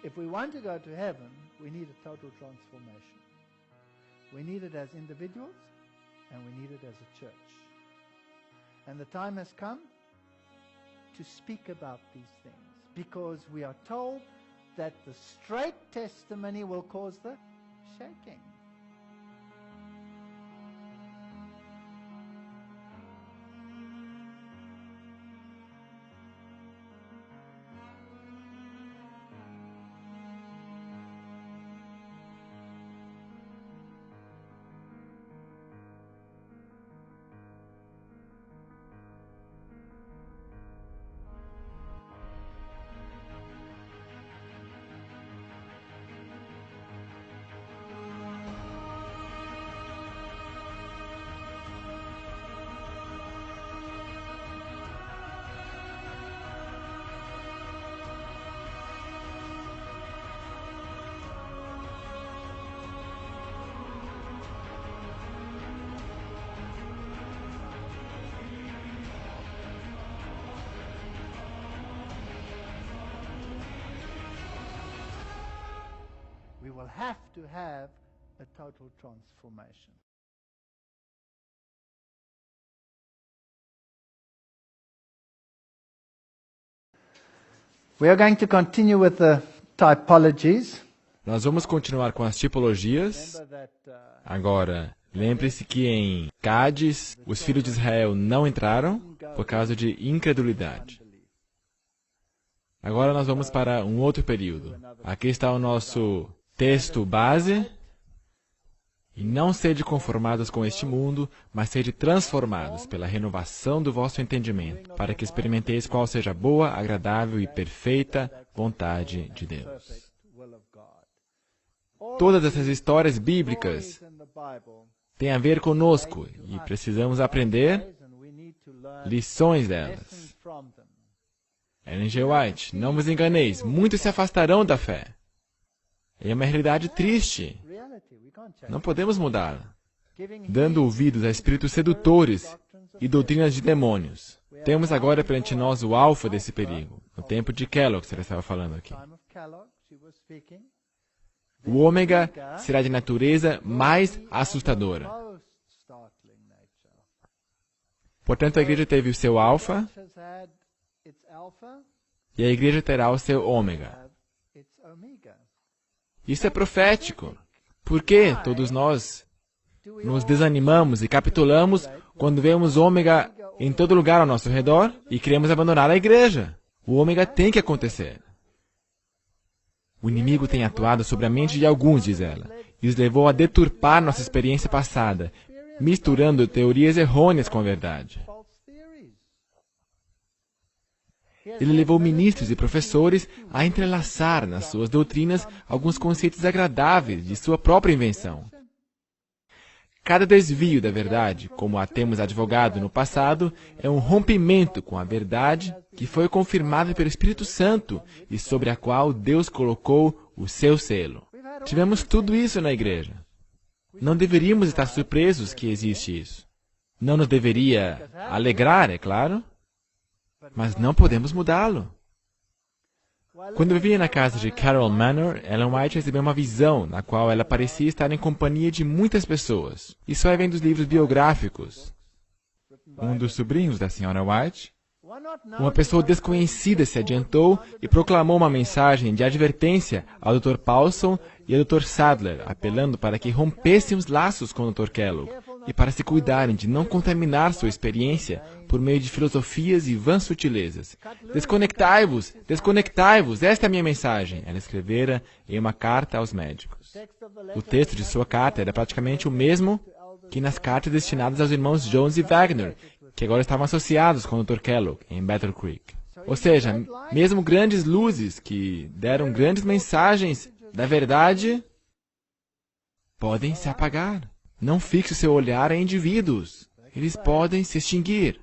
If we want to go to heaven, we need a total transformation. We need it as individuals, and we need it as a church. And the time has come to speak about these things, because we are told that the straight testimony will cause the shaking. We will have to have a total transformation. We are going to continue with the typologies. Nós vamos continuar com as tipologias. Remember that Agora, lembre-se que em Cádiz, os filhos de Israel não entraram por causa de incredulidade. Agora nós vamos para um outro período. Aqui está o nosso texto base. E não sede conformados com este mundo, mas sede transformados pela renovação do vosso entendimento, para que experimenteis qual seja a boa, agradável e perfeita vontade de Deus. Todas essas histórias bíblicas têm a ver conosco e precisamos aprender lições delas. Ellen G. White, não vos enganeis, muitos se afastarão da fé. É uma realidade triste. Não podemos mudá-la. Dando ouvidos a espíritos sedutores e doutrinas de demônios. Temos agora perante nós o alfa desse perigo. No tempo de Kellogg, que ela estava falando aqui. O ômega será de natureza mais assustadora. Portanto, a igreja teve o seu alfa e a igreja terá o seu ômega. Isso é profético. Por que todos nós nos desanimamos e capitulamos quando vemos ômega em todo lugar ao nosso redor e queremos abandonar a igreja? O ômega tem que acontecer. O inimigo tem atuado sobre a mente de alguns, diz ela, e os levou a deturpar nossa experiência passada, misturando teorias errôneas com a verdade. Ele levou ministros e professores a entrelaçar nas suas doutrinas alguns conceitos agradáveis de sua própria invenção. Cada desvio da verdade, como a temos advogado no passado, é um rompimento com a verdade que foi confirmada pelo Espírito Santo e sobre a qual Deus colocou o seu selo. Tivemos tudo isso na igreja. Não deveríamos estar surpresos que existe isso. Não nos deveria alegrar, é claro. Mas não podemos mudá-lo. Quando eu vivia na casa de Carol Manor, Ellen White recebeu uma visão na qual ela parecia estar em companhia de muitas pessoas. Isso aí vem dos livros biográficos. Um dos sobrinhos da senhora White, uma pessoa desconhecida se adiantou e proclamou uma mensagem de advertência ao Dr. Paulson e ao Dr. Sadler, apelando para que rompessem os laços com o Dr. Kellogg e para se cuidarem de não contaminar sua experiência por meio de filosofias e vãs sutilezas. Desconectai-vos! Desconectai-vos! Esta é a minha mensagem, ela escrevera em uma carta aos médicos. O texto de sua carta era praticamente o mesmo que nas cartas destinadas aos irmãos Jones e Wagner, que agora estavam associados com o Dr. Kellogg em Battle Creek. Ou seja, mesmo grandes luzes que deram grandes mensagens da verdade podem se apagar. Não fixe o seu olhar em indivíduos. Eles podem se extinguir.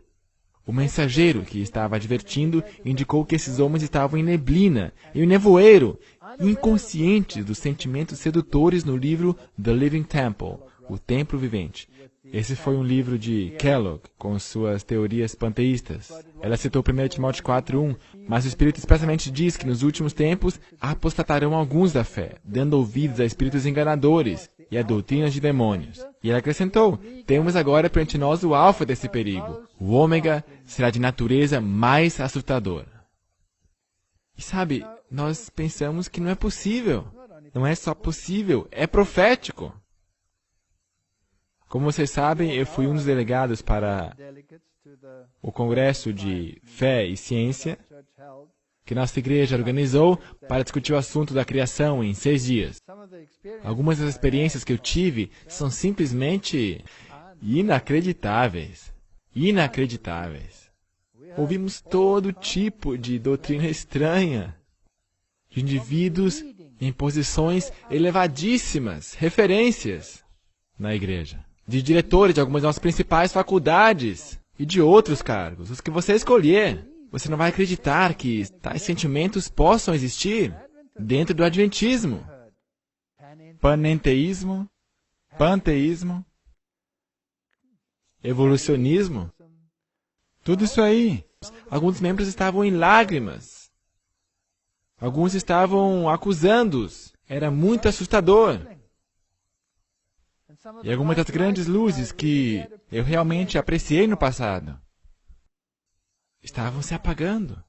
O mensageiro que estava advertindo indicou que esses homens estavam em neblina, em um nevoeiro, inconscientes dos sentimentos sedutores no livro The Living Temple, o Templo Vivente, Esse foi um livro de Kellogg, com suas teorias panteístas. Ela citou 1 Timóteo 4:1, mas o Espírito expressamente diz que nos últimos tempos apostatarão alguns da fé, dando ouvidos a espíritos enganadores e a doutrinas de demônios. E ela acrescentou, temos agora perante nós o alfa desse perigo. O ômega será de natureza mais assustadora. E sabe, nós pensamos que não é possível. Não é só possível, é profético. Como vocês sabem, eu fui um dos delegados para o Congresso de Fé e Ciência que nossa igreja organizou para discutir o assunto da criação em 6 dias. Algumas das experiências que eu tive são simplesmente inacreditáveis. Inacreditáveis. Ouvimos todo tipo de doutrina estranha, de indivíduos em posições elevadíssimas, referências na igreja, de diretores de algumas das nossas principais faculdades e de outros cargos, os que você escolher. Você não vai acreditar que tais sentimentos possam existir dentro do adventismo. Panenteísmo, panteísmo, evolucionismo, tudo isso aí. Alguns membros estavam em lágrimas. Alguns estavam acusando-os. Era muito assustador. E algumas das grandes luzes que eu realmente apreciei no passado estavam se apagando.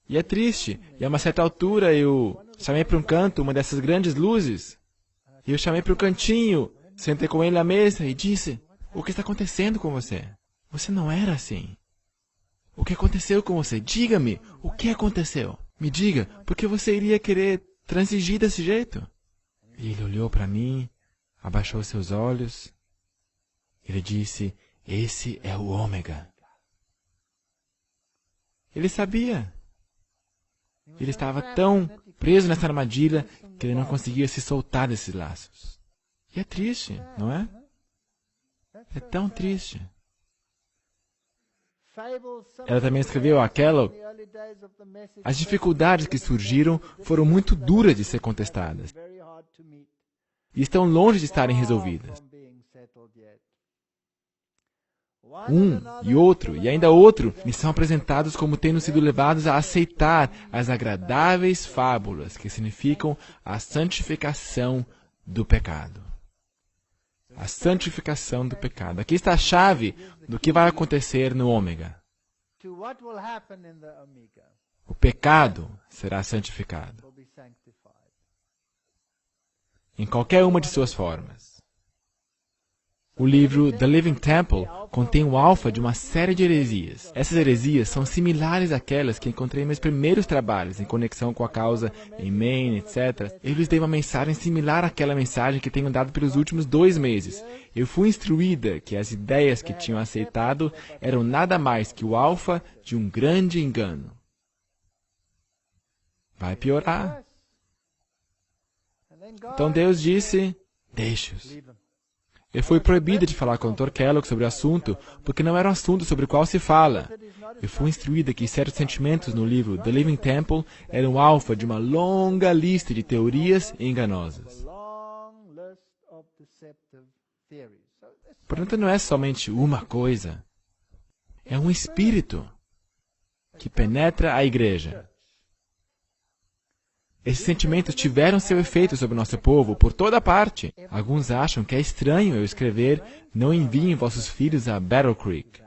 E é triste. E a uma certa altura eu chamei para um canto uma dessas grandes luzes. E eu chamei para o cantinho, sentei com ele à mesa e disse, o que está acontecendo com você? Você não era assim. O que aconteceu com você? Diga-me, o que aconteceu? Me diga, por que você iria querer transigir desse jeito? E ele olhou para mim, abaixou seus olhos. Ele disse, esse é o ômega. Ele sabia. Ele estava tão preso nessa armadilha que ele não conseguia se soltar desses laços. E é triste, não é? É tão triste. Ela também escreveu a Kellogg, as dificuldades que surgiram foram muito duras de ser contestadas e estão longe de estarem resolvidas. Um e outro, e ainda outro, me são apresentados como tendo sido levados a aceitar as agradáveis fábulas que significam a santificação do pecado. A santificação do pecado. Aqui está a chave do que vai acontecer no ômega. O pecado será santificado. Em qualquer uma de suas formas. O livro The Living Temple contém o alfa de uma série de heresias. Essas heresias são similares àquelas que encontrei em meus primeiros trabalhos, em conexão com a causa em Maine, etc. Eu lhes dei uma mensagem similar àquela mensagem que tenho dado pelos últimos 2 meses. Eu fui instruída que as ideias que tinham aceitado eram nada mais que o alfa de um grande engano. Vai piorar. Então Deus disse, deixe-os. Eu fui proibida de falar com o Dr. Kellogg sobre o assunto, porque não era um assunto sobre o qual se fala. Eu fui instruída que certos sentimentos no livro The Living Temple eram alfa de uma longa lista de teorias enganosas. Portanto, não é somente uma coisa. É um espírito que penetra a igreja. Esses sentimentos tiveram seu efeito sobre o nosso povo por toda parte. Alguns acham que é estranho eu escrever, não enviem vossos filhos a Battle Creek.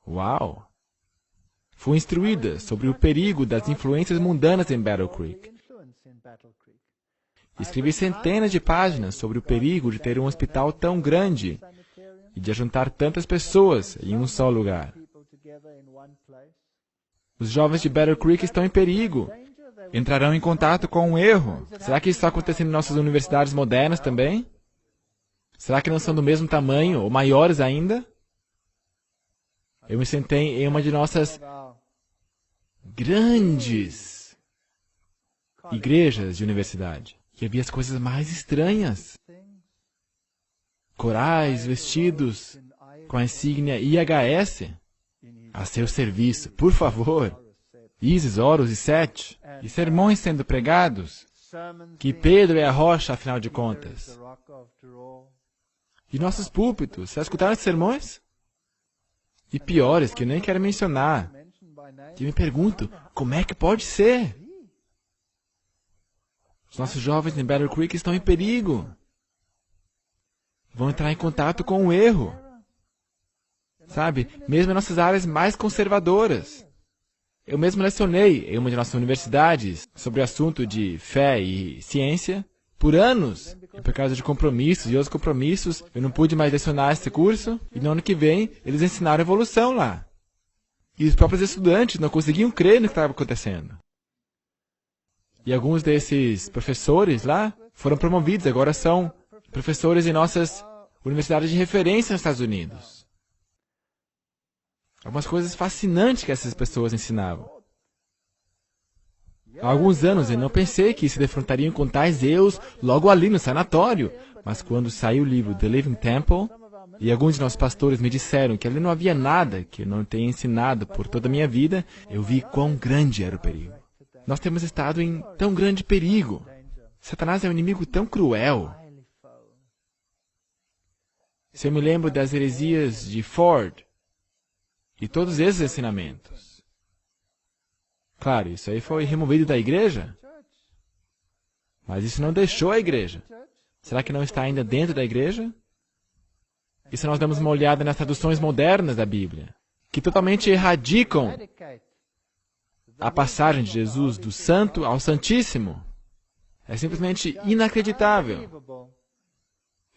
Uau! Fui instruída sobre o perigo das influências mundanas em Battle Creek. Escrevi centenas de páginas sobre o perigo de ter um hospital tão grande e de ajuntar tantas pessoas em um só lugar. Os jovens de Battle Creek estão em perigo. Entrarão em contato com um erro. Será que isso está acontecendo em nossas universidades modernas também? Será que não são do mesmo tamanho ou maiores ainda? Eu me sentei em uma de nossas grandes igrejas de universidade e havia as coisas mais estranhas. Corais vestidos com a insígnia IHS a seu serviço, por favor. Ísis, Horus e Sete, e sermões sendo pregados, que Pedro é a rocha, afinal de contas. E nossos púlpitos, já escutaram esses sermões? E piores, que eu nem quero mencionar. E me pergunto, como é que pode ser? Os nossos jovens em Battle Creek estão em perigo. Vão entrar em contato com o erro. Sabe, mesmo em nossas áreas mais conservadoras. Eu mesmo lecionei em uma de nossas universidades sobre o assunto de fé e ciência por anos. E por causa de compromissos e outros compromissos, eu não pude mais lecionar esse curso. E no ano que vem, eles ensinaram evolução lá. E os próprios estudantes não conseguiam crer no que estava acontecendo. E alguns desses professores lá foram promovidos, agora são professores em nossas universidades de referência nos Estados Unidos. Algumas coisas fascinantes que essas pessoas ensinavam. Há alguns anos eu não pensei que se defrontariam com tais erros logo ali no sanatório, mas quando saiu o livro The Living Temple, e alguns de nossos pastores me disseram que ali não havia nada que eu não tenha ensinado por toda a minha vida, eu vi quão grande era o perigo. Nós temos estado em tão grande perigo. Satanás é um inimigo tão cruel. Se eu me lembro das heresias de Ford e todos esses ensinamentos. Claro, isso aí foi removido da igreja. Mas isso não deixou a igreja. Será que não está ainda dentro da igreja? E se nós damos uma olhada nas traduções modernas da Bíblia, que totalmente erradicam a passagem de Jesus do Santo ao Santíssimo, é simplesmente inacreditável.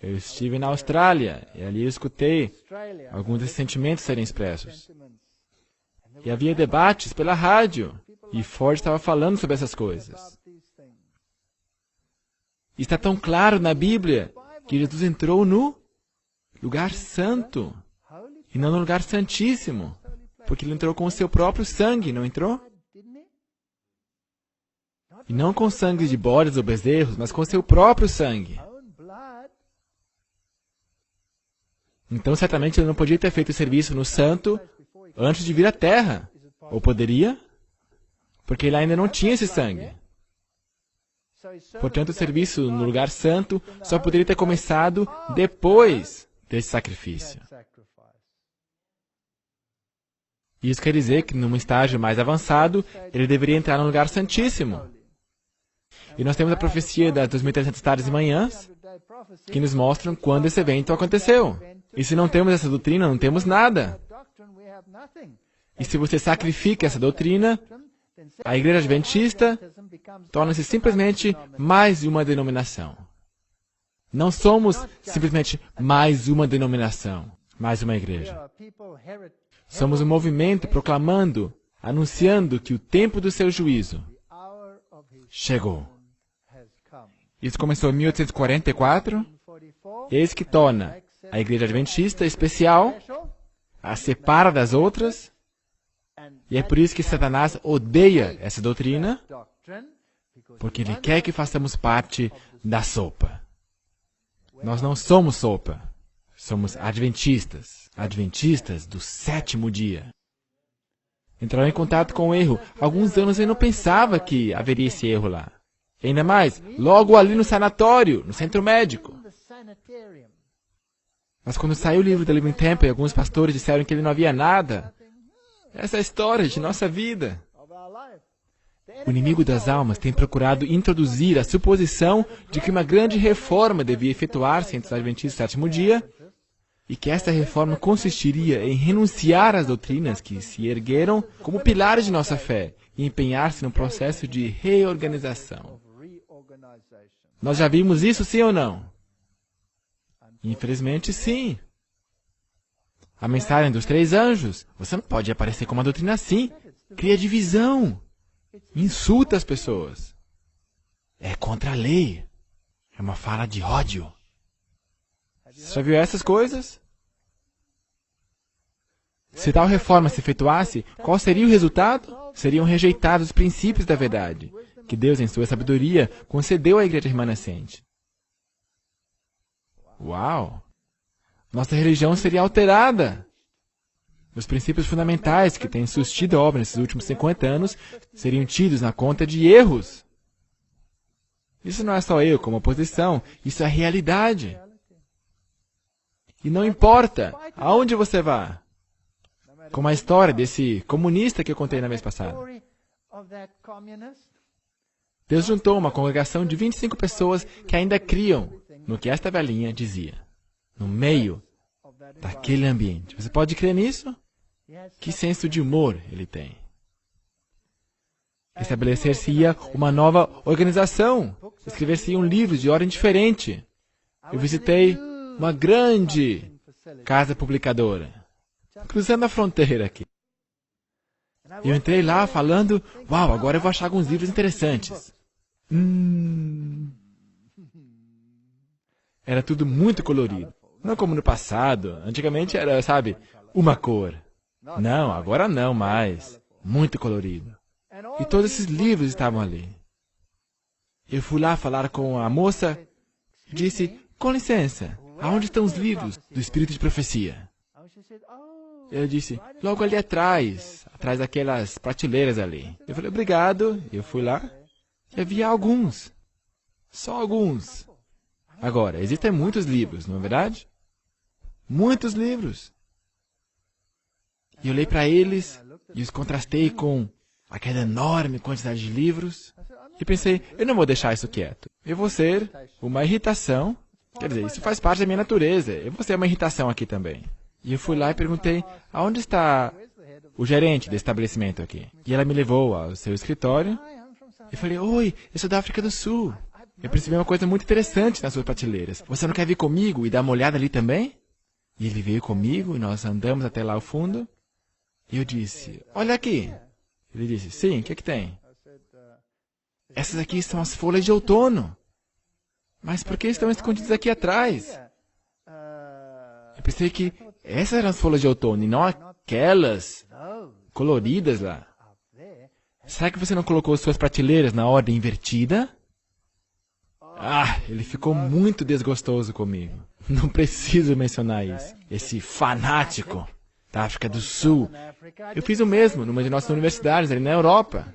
Eu estive na Austrália e ali eu escutei alguns desses sentimentos serem expressos. E havia debates pela rádio, e Ford estava falando sobre essas coisas. E está tão claro na Bíblia que Jesus entrou no lugar santo, e não no lugar santíssimo, porque ele entrou com o seu próprio sangue, não entrou? E não com sangue de bodes ou bezerros, mas com o seu próprio sangue. Então, certamente, ele não podia ter feito o serviço no santo antes de vir à terra. Ou poderia? Porque ele ainda não tinha esse sangue. Portanto, o serviço no lugar santo só poderia ter começado depois desse sacrifício. Isso quer dizer que, num estágio mais avançado, ele deveria entrar no lugar santíssimo. E nós temos a profecia das 2.300 tardes e manhãs, que nos mostram quando esse evento aconteceu. E se não temos essa doutrina, não temos nada. E se você sacrifica essa doutrina, a Igreja Adventista torna-se simplesmente mais uma denominação. Não somos simplesmente mais uma denominação, mais uma igreja. Somos um movimento proclamando, anunciando que o tempo do seu juízo chegou. Isso começou em 1844, eis que torna a Igreja Adventista especial, a separa das outras, e é por isso que Satanás odeia essa doutrina, porque ele quer que façamos parte da sopa. Nós não somos sopa, somos adventistas, adventistas do sétimo dia. Entraram em contato com o erro. Há alguns anos eu não pensava que haveria esse erro lá. E ainda mais, logo ali no sanatório, no centro médico. Mas quando saiu o livro The Living Temple, alguns pastores disseram que ele não havia nada. Essa é a história de nossa vida. O inimigo das almas tem procurado introduzir a suposição de que uma grande reforma devia efetuar-se entre os adventistas do sétimo dia e que esta reforma consistiria em renunciar às doutrinas que se ergueram como pilares de nossa fé e empenhar-se no processo de reorganização. Nós já vimos isso, sim ou não? Infelizmente, sim. A mensagem dos 3 anjos. Você não pode aparecer com uma doutrina assim. Cria divisão. Insulta as pessoas. É contra a lei. É uma fala de ódio. Você já viu essas coisas? Se tal reforma se efetuasse, qual seria o resultado? Seriam rejeitados os princípios da verdade, que Deus, em sua sabedoria, concedeu à igreja remanescente. Uau! Nossa religião seria alterada. Os princípios fundamentais que têm sustido a obra nesses últimos 50 anos seriam tidos na conta de erros. Isso não é só eu como oposição, isso é realidade. E não importa aonde você vá. Como a história desse comunista que eu contei na vez passada. Deus juntou uma congregação de 25 pessoas que ainda criam no que esta velhinha dizia. No meio daquele ambiente. Você pode crer nisso? Que senso de humor ele tem. Estabelecer-se-ia uma nova organização. Escrever-se-iam livros de ordem diferente. Eu visitei uma grande casa publicadora, cruzando a fronteira aqui. Eu entrei lá falando, uau, agora eu vou achar alguns livros interessantes. Era tudo muito colorido. Não como no passado. Antigamente era, sabe, uma cor. Não, agora não mais. Muito colorido. E todos esses livros estavam ali. Eu fui lá falar com a moça e disse, com licença, aonde estão os livros do Espírito de Profecia? Ela disse, logo ali atrás daquelas prateleiras ali. Eu falei, obrigado. Eu fui lá e havia alguns. Só alguns. Agora, existem muitos livros, não é verdade? Muitos livros. E eu olhei para eles e os contrastei com aquela enorme quantidade de livros. E pensei, eu não vou deixar isso quieto. Eu vou ser uma irritação. Quer dizer, isso faz parte da minha natureza. Eu vou ser uma irritação aqui também. E eu fui lá e perguntei, aonde está o gerente do estabelecimento aqui? E ela me levou ao seu escritório. E falei, oi, eu sou da África do Sul. Eu percebi uma coisa muito interessante nas suas prateleiras. Você não quer vir comigo e dar uma olhada ali também? E ele veio comigo e nós andamos até lá ao fundo. E eu disse, olha aqui. Ele disse, sim, o que é que tem? Essas aqui são as folhas de outono. Mas por que estão escondidas aqui atrás? Eu pensei que essas eram as folhas de outono e não aquelas coloridas lá. Será que você não colocou suas prateleiras na ordem invertida? Ele ficou muito desgostoso comigo. Não preciso mencionar isso. Esse fanático da África do Sul. Eu fiz o mesmo numa de nossas universidades ali na Europa.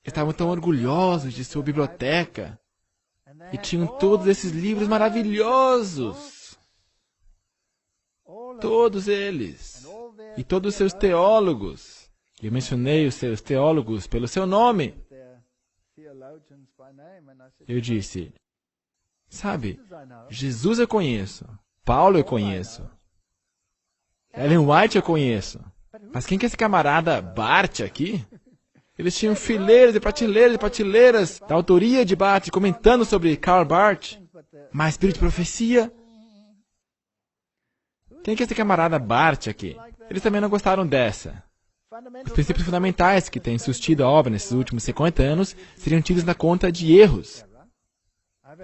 Estavam tão orgulhosos de sua biblioteca. E tinham todos esses livros maravilhosos. Todos eles. E todos os seus teólogos. Eu mencionei os seus teólogos pelo seu nome. Eu disse, sabe, Jesus eu conheço. Paulo eu conheço. Ellen White eu conheço. Mas quem que é esse camarada Barth aqui? Eles tinham fileiras e prateleiras da autoria de Barth, comentando sobre Karl Barth. Mas Espírito de Profecia? Quem que é esse camarada Barth aqui? Eles também não gostaram dessa. Os princípios fundamentais que têm sustido a obra nesses últimos 50 anos seriam tidos na conta de erros.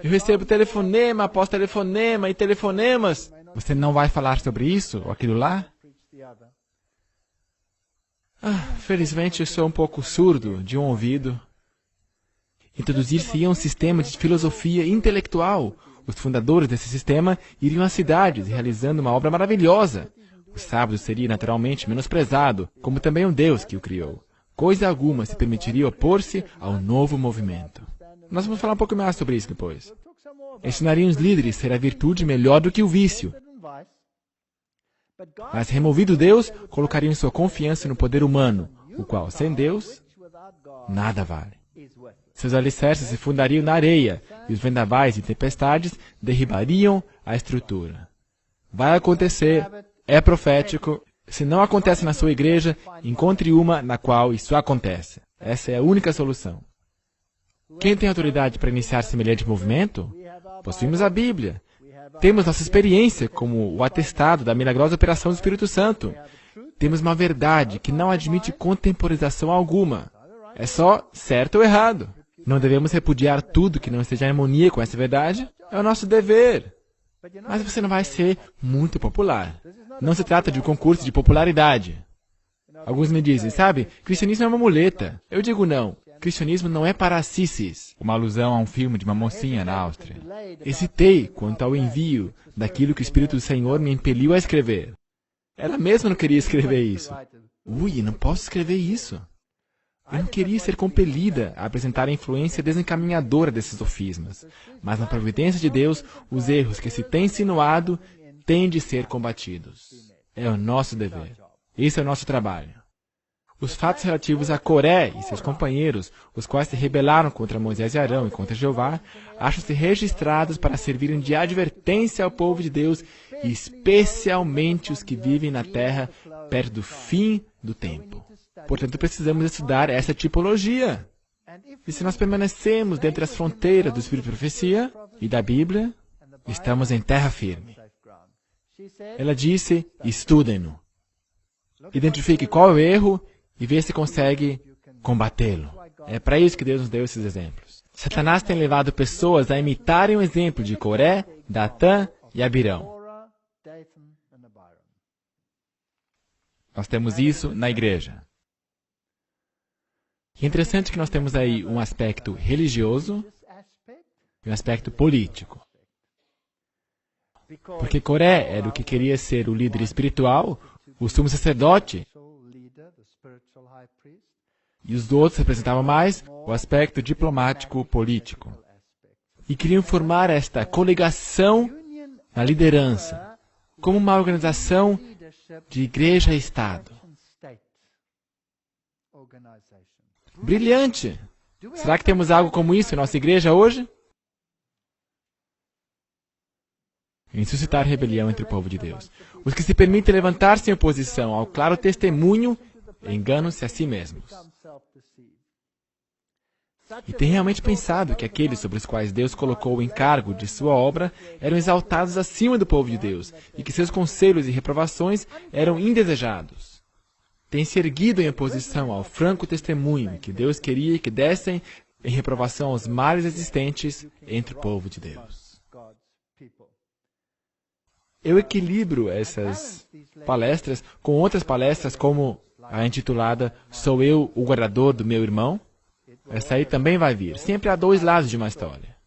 Eu recebo telefonema após telefonema e telefonemas. Você não vai falar sobre isso ou aquilo lá? Felizmente eu sou um pouco surdo de um ouvido. Introduzir-se-ia um sistema de filosofia intelectual. Os fundadores desse sistema iriam às cidades, realizando uma obra maravilhosa. O sábado seria naturalmente menosprezado, como também um Deus que o criou. Coisa alguma se permitiria opor-se ao novo movimento. Nós vamos falar um pouco mais sobre isso depois. Ensinariam os líderes a ser a virtude melhor do que o vício. Mas removido Deus, colocariam sua confiança no poder humano, o qual, sem Deus, nada vale. Seus alicerces se fundariam na areia, e os vendavais e tempestades derribariam a estrutura. Vai acontecer, é profético. Se não acontece na sua igreja, encontre uma na qual isso acontece. Essa é a única solução. Quem tem autoridade para iniciar semelhante movimento? Possuímos a Bíblia. Temos nossa experiência como o atestado da milagrosa operação do Espírito Santo. Temos uma verdade que não admite contemporização alguma. É só certo ou errado. Não devemos repudiar tudo que não esteja em harmonia com essa verdade. É o nosso dever. Mas você não vai ser muito popular. Não se trata de um concurso de popularidade. Alguns me dizem, sabe, cristianismo é uma muleta. Eu digo não. Cristianismo não é para cissis, uma alusão a um filme de uma mocinha na Áustria. Hesitei quanto ao envio daquilo que o Espírito do Senhor me impeliu a escrever. Ela mesma não queria escrever isso. Ui, não posso escrever isso. Eu não queria ser compelida a apresentar a influência desencaminhadora desses sofismas, mas na providência de Deus, os erros que se têm insinuado têm de ser combatidos. É o nosso dever. Esse é o nosso trabalho. Os fatos relativos a Coré e seus companheiros, os quais se rebelaram contra Moisés e Arão e contra Jeová, acham-se registrados para servirem de advertência ao povo de Deus, e especialmente os que vivem na terra perto do fim do tempo. Portanto, precisamos estudar essa tipologia. E se nós permanecemos dentro das fronteiras do Espírito de Profecia e da Bíblia, estamos em terra firme. Ela disse, estudem-no. Identifique qual é o erro e veja se consegue combatê-lo. É para isso que Deus nos deu esses exemplos. Satanás tem levado pessoas a imitarem o exemplo de Coré, Datã e Abirão. Nós temos isso na igreja. E é interessante que nós temos aí um aspecto religioso e um aspecto político. Porque Coré era o que queria ser o líder espiritual, o sumo sacerdote, e os outros representavam mais o aspecto diplomático político. E queriam formar esta coligação na liderança, como uma organização de igreja e Estado. Brilhante! Será que temos algo como isso em nossa igreja hoje? Em suscitar rebelião entre o povo de Deus. Os que se permitem levantar-se em oposição ao claro testemunho enganam-se a si mesmos. E tem realmente pensado que aqueles sobre os quais Deus colocou o encargo de sua obra eram exaltados acima do povo de Deus e que seus conselhos e reprovações eram indesejados. Tem se erguido em oposição ao franco testemunho que Deus queria que dessem em reprovação aos males existentes entre o povo de Deus. Eu equilibro essas palestras com outras palestras como a intitulada Sou eu o guardador do meu irmão? Essa aí também vai vir. Sempre há dois lados de uma história.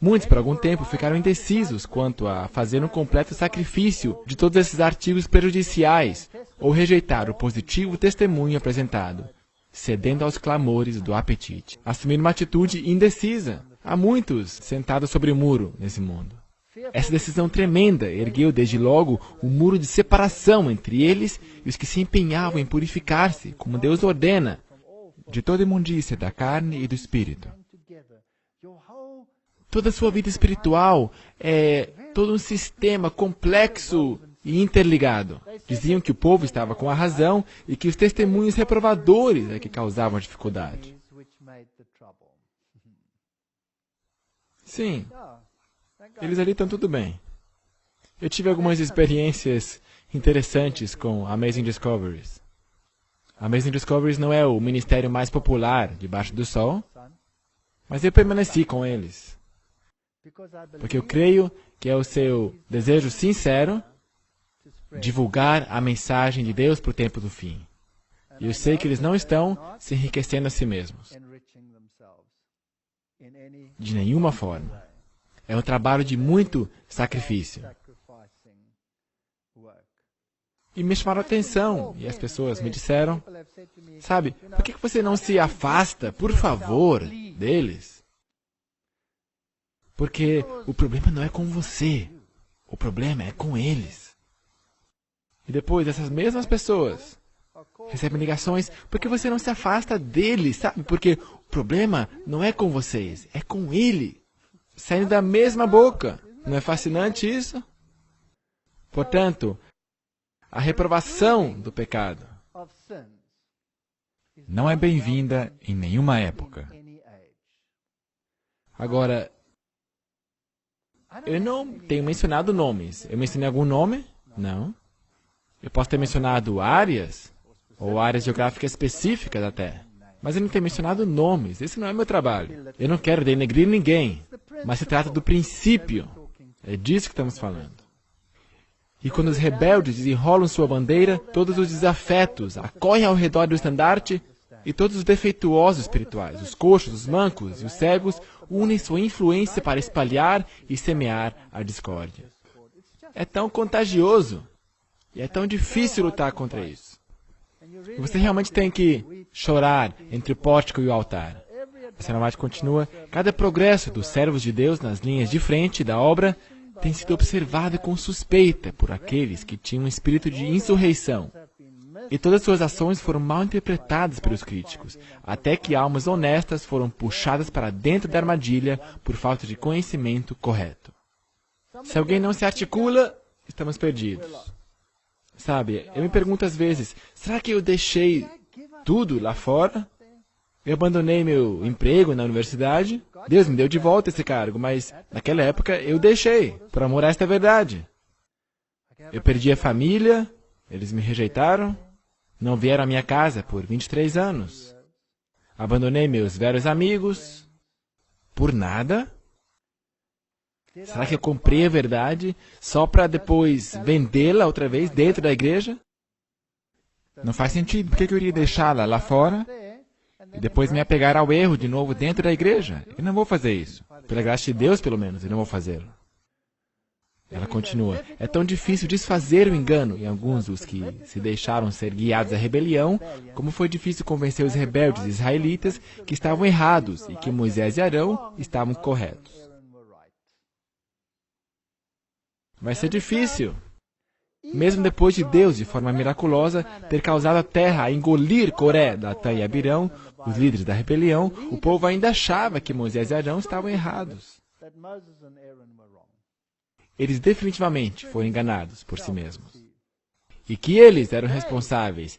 Muitos, por algum tempo, ficaram indecisos quanto a fazer um completo sacrifício de todos esses artigos prejudiciais ou rejeitar o positivo testemunho apresentado, cedendo aos clamores do apetite. Assumir uma atitude indecisa. Há muitos sentados sobre o muro nesse mundo. Essa decisão tremenda ergueu desde logo um muro de separação entre eles e os que se empenhavam em purificar-se, como Deus ordena, de toda imundícia da carne e do espírito. Toda a sua vida espiritual é todo um sistema complexo e interligado. Diziam que o povo estava com a razão e que os testemunhos reprovadores é que causavam a dificuldade. Sim, eles ali estão tudo bem. Eu tive algumas experiências interessantes com Amazing Discoveries. Amazing Discoveries não é o ministério mais popular debaixo do sol, mas eu permaneci com eles. Porque eu creio que é o seu desejo sincero divulgar a mensagem de Deus para o tempo do fim. E eu sei que eles não estão se enriquecendo a si mesmos. De nenhuma forma. É um trabalho de muito sacrifício. E me chamaram a atenção, e as pessoas me disseram, sabe, por que você não se afasta, por favor, deles? Porque o problema não é com você, o problema é com eles. E depois, essas mesmas pessoas recebem ligações, por que você não se afasta deles, sabe? Porque o problema não é com vocês, é com ele, saindo da mesma boca. Não é fascinante isso? Portanto, a reprovação do pecado não é bem-vinda em nenhuma época. Agora, eu não tenho mencionado nomes. Eu mencionei algum nome? Não. Eu posso ter mencionado áreas, ou áreas geográficas específicas até. Mas eu não tenho mencionado nomes. Esse não é meu trabalho. Eu não quero denegrir ninguém. Mas se trata do princípio. É disso que estamos falando. E quando os rebeldes desenrolam sua bandeira, todos os desafetos acorrem ao redor do estandarte e todos os defeituosos espirituais, os coxos, os mancos e os cegos, unem sua influência para espalhar e semear a discórdia. É tão contagioso e é tão difícil lutar contra isso. E você realmente tem que chorar entre o pórtico e o altar. A senhora White continua, cada progresso dos servos de Deus nas linhas de frente da obra tem sido observado com suspeita por aqueles que tinham um espírito de insurreição. E todas suas ações foram mal interpretadas pelos críticos, até que almas honestas foram puxadas para dentro da armadilha por falta de conhecimento correto. Se alguém não se articula, estamos perdidos. Sabe, eu me pergunto às vezes, será que eu deixei tudo lá fora? Eu abandonei meu emprego na universidade. Deus me deu de volta esse cargo, mas naquela época eu deixei, por amor a esta verdade. Eu perdi a família, eles me rejeitaram, não vieram à minha casa por 23 anos. Abandonei meus velhos amigos. Por nada? Será que eu comprei a verdade só para depois vendê-la outra vez dentro da igreja? Não faz sentido. Por que eu iria deixá-la lá fora e depois me apegar ao erro de novo dentro da igreja? Eu não vou fazer isso. Pela graça de Deus, pelo menos, eu não vou fazê-lo. Ela continua, é tão difícil desfazer o engano em alguns dos que se deixaram ser guiados à rebelião, como foi difícil convencer os rebeldes israelitas que estavam errados e que Moisés e Arão estavam corretos. Vai ser difícil. Mesmo depois de Deus, de forma miraculosa, ter causado a terra a engolir Coré, Datã e Abirão, os líderes da rebelião, o povo ainda achava que Moisés e Arão estavam errados. Eles definitivamente foram enganados por si mesmos. E que eles eram responsáveis,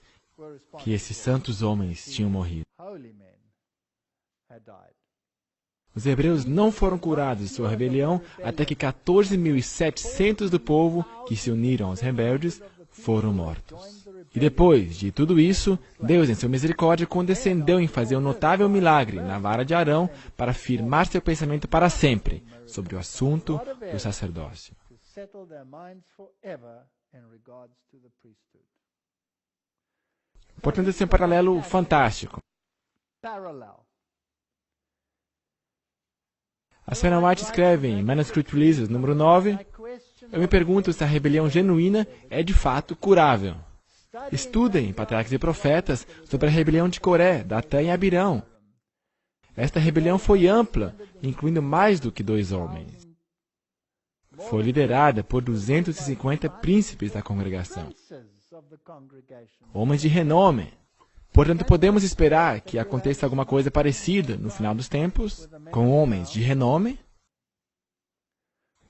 que esses santos homens tinham morrido. Os hebreus não foram curados de sua rebelião até que 14.700 do povo que se uniram aos rebeldes foram mortos. E depois de tudo isso, Deus, em sua misericórdia, condescendeu em fazer um notável milagre na vara de Arão para firmar seu pensamento para sempre sobre o assunto do sacerdócio. Portanto, esse é um paralelo fantástico. A Senhora White escreve em Manuscript Releases, número 9, eu me pergunto se a rebelião genuína é de fato curável. Estudem, patriarcas e profetas, sobre a rebelião de Coré, Datã e Abirão. Esta rebelião foi ampla, incluindo mais do que 2 homens. Foi liderada por 250 príncipes da congregação, homens de renome. Portanto, podemos esperar que aconteça alguma coisa parecida no final dos tempos, com homens de renome?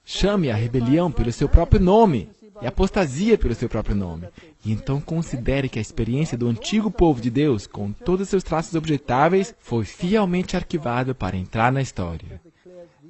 Chame a rebelião pelo seu próprio nome e a apostasia pelo seu próprio nome. E então considere que a experiência do antigo povo de Deus, com todos os seus traços objetáveis, foi fielmente arquivada para entrar na história.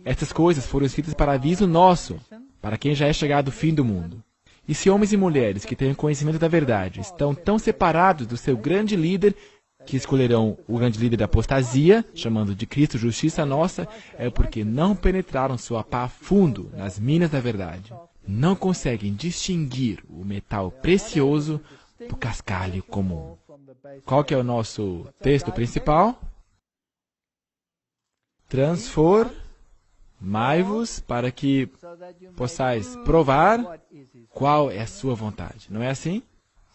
Estas coisas foram escritas para aviso nosso, para quem já é chegado o fim do mundo. E se homens e mulheres que têm conhecimento da verdade estão tão separados do seu grande líder, que escolherão o grande líder da apostasia, chamando de Cristo justiça nossa, é porque não penetraram sua pá fundo nas minas da verdade. Não conseguem distinguir o metal precioso do cascalho comum. Qual que é o nosso texto principal? Transformai-vos para que possais provar qual é a sua vontade. Não é assim?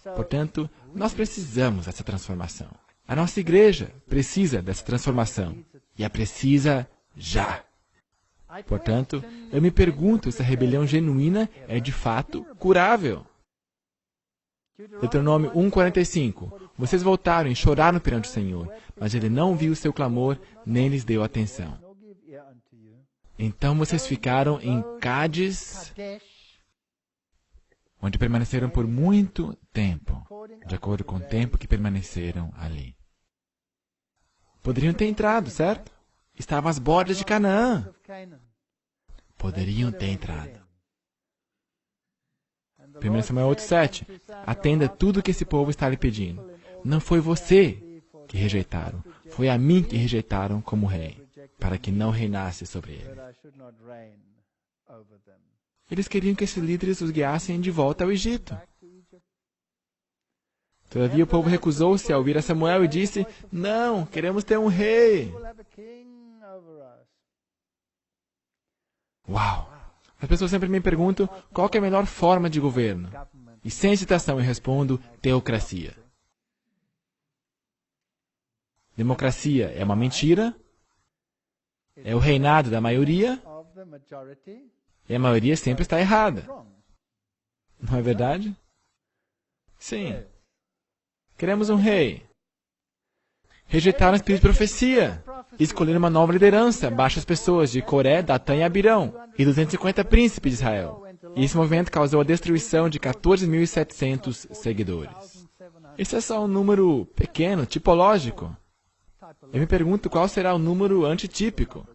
Portanto, nós precisamos dessa transformação. A nossa igreja precisa dessa transformação. E a precisa já. Portanto, eu me pergunto se a rebelião genuína é de fato curável. Deuteronômio 1:45. Vocês voltaram e choraram perante o Senhor, mas Ele não viu o seu clamor, nem lhes deu atenção. Então vocês ficaram em Cádiz, onde permaneceram por muito tempo, de acordo com o tempo que permaneceram ali. Poderiam ter entrado, certo? Estavam às bordas de Canaã. Poderiam ter entrado. 1 Samuel 8:7. Atenda tudo o que esse povo está lhe pedindo. Não foi você que rejeitaram, foi a mim que rejeitaram como rei, para que não reinasse sobre ele. Eles queriam que esses líderes os guiassem de volta ao Egito. Todavia o povo recusou-se a ouvir a Samuel e disse, não, queremos ter um rei. Uau! As pessoas sempre me perguntam qual que é a melhor forma de governo. E sem hesitação eu respondo, teocracia. Democracia é uma mentira, é o reinado da maioria, e a maioria sempre está errada. Não é verdade? Sim. Queremos um rei. Rejeitaram o espírito de profecia. Escolheram uma nova liderança, baixas pessoas de Coré, Datã e Abirão, e 250 príncipes de Israel. E esse movimento causou a destruição de 14.700 seguidores. Esse é só um número pequeno, tipológico. Eu me pergunto qual será o número antitípico.